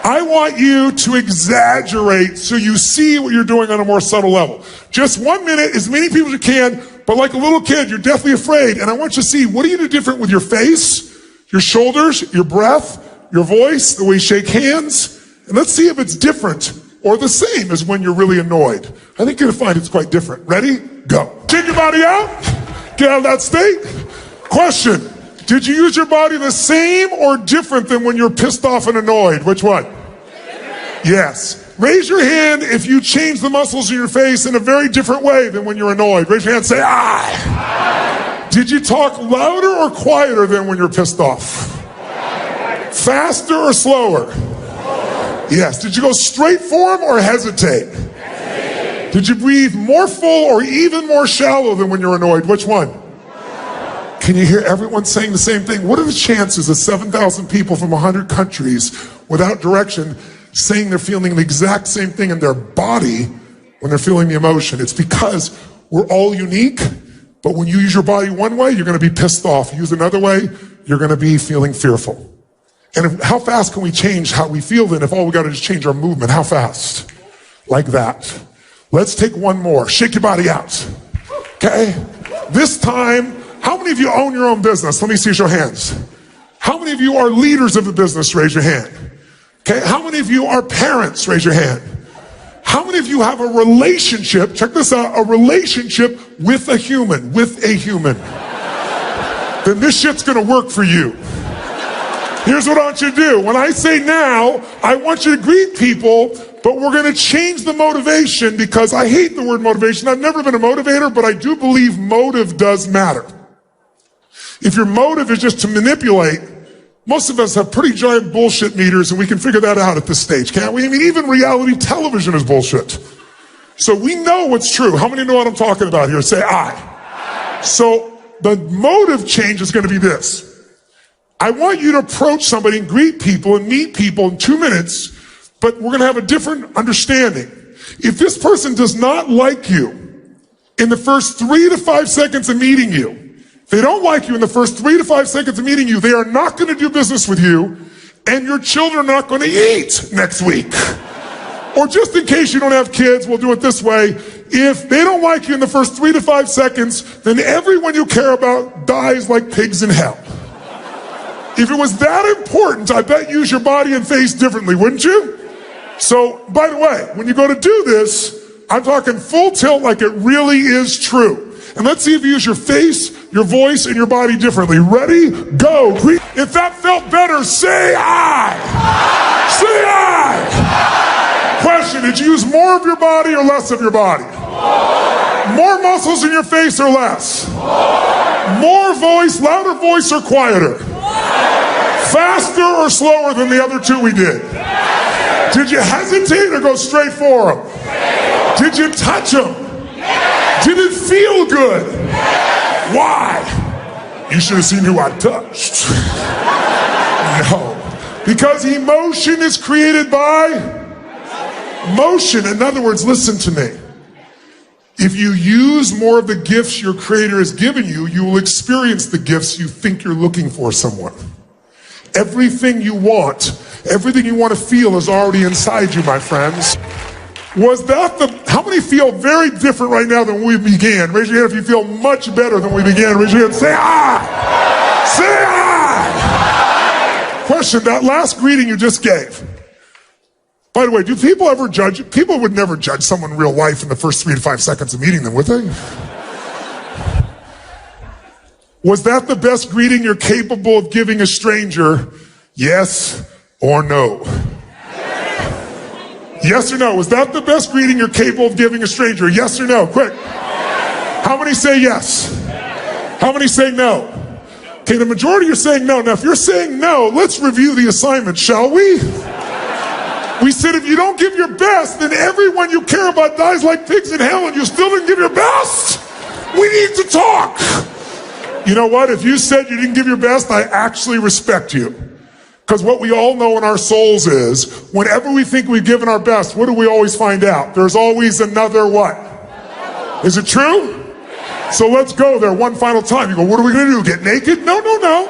I want you to exaggerate so you see what you're doing on a more subtle level. Just 1 minute, as many people as you can, but like a little kid, you're deathly afraid. And I want you to see, what do you do different with your face, your shoulders, your breath, your voice, the way you shake hands? And let's see if it's different or the same as when you're really annoyed. I think you're going to find it's quite different. Ready? Go. Shake your body out. Get out of that state. Question. Did you use your body the same or different than when you're pissed off and annoyed? Which one? Yes. Raise your hand if you change the muscles in your face in a very different way than when you're annoyed. Raise your hand, say, I. Did you talk louder or quieter than when you're pissed off? Faster or slower? Yes. Did you go straight for him or hesitate? Did you breathe more full or even more shallow than when you're annoyed? Which one? Can you hear everyone saying the same thing? What are the chances of 7,000 people from 100 countries without direction saying they're feeling the exact same thing in their body when they're feeling the emotion? It's because we're all unique, but when you use your body one way, you're going to be pissed off. Use another way, you're going to be feeling fearful. And how fast can we change how we feel then if all we got to do is change our movement? How fast? Like that. Let's take one more. Shake your body out. Okay? This time, how many of you own your own business? Let me see your hands. How many of you are leaders of a business? Raise your hand. Okay, how many of you are parents? Raise your hand. How many of you have a relationship, check this out, a relationship with a human, then this shit's gonna work for you. Here's what I want you to do. When I say now, I want you to greet people, but we're gonna change the motivation because I hate the word motivation. I've never been a motivator, but I do believe motive does matter. If your motive is just to manipulate, most of us have pretty giant bullshit meters and we can figure that out at this stage, can't we? I mean, even reality television is bullshit. So we know what's true. How many know what I'm talking about here? Say I. So the motive change is going to be this. I want you to approach somebody and greet people and meet people in 2 minutes, but we're going to have a different understanding. If this person does not like you in the first 3 to 5 seconds of meeting you, if they don't like you in the first 3 to 5 seconds of meeting you, they are not going to do business with you, and your children are not going to eat next week. Or just in case you don't have kids, we'll do it this way. If they don't like you in the first 3 to 5 seconds, then everyone you care about dies like pigs in hell. If it was that important, I bet you use your body and face differently, wouldn't you? So, by the way, when you go to do this, I'm talking full tilt like it really is true. And let's see if you use your face, your voice, and your body differently. Ready? Go. If that felt better, say I. Say I. Question, did you use more of your body or less of your body? More muscles in your face or less? More voice, louder voice or quieter? Faster or slower than the other two we did? Did you hesitate or go straight for him? Did you touch him? Did it feel good? Why? You should have seen who I touched. No. Because emotion is created by motion. In other words, listen to me. If you use more of the gifts your Creator has given you, you will experience the gifts you think you're looking for somewhere. Everything you want to feel is already inside you, my friends. Was that how many feel very different right now than we began? Raise your hand if you feel much better than we began. Raise your hand. Say ah! Say ah! Question, that last greeting you just gave. By the way, do people ever judge? People would never judge someone in real life in the first 3 to 5 seconds of meeting them, would they? Was that the best greeting you're capable of giving a stranger? Yes or no? Yes or no? Was that the best greeting you're capable of giving a stranger? Yes or no? Quick. How many say yes? How many say no? Okay, the majority are saying no. Now, if you're saying no, let's review the assignment, shall we? We said if you don't give your best, then everyone you care about dies like pigs in hell and you still didn't give your best? We need to talk. You know what? If you said you didn't give your best, I actually respect you. Because what we all know in our souls is, whenever we think we've given our best, what do we always find out? There's always another what? Is it true? So let's go there one final time. You go, what are we going to do? Get naked? No, no, no.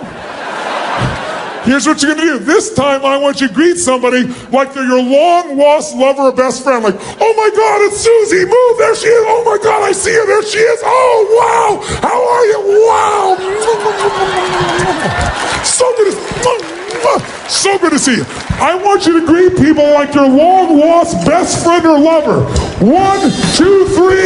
Here's what you're going to do. This time I want you to greet somebody like they're your long-lost lover or best friend. Like, oh my God, it's Susie. Move. There she is. Oh my God, I see her. There she is. Oh, wow. How are you? Wow. So good to see you. I want you to greet people like your long-lost best friend or lover. 1, 2, 3.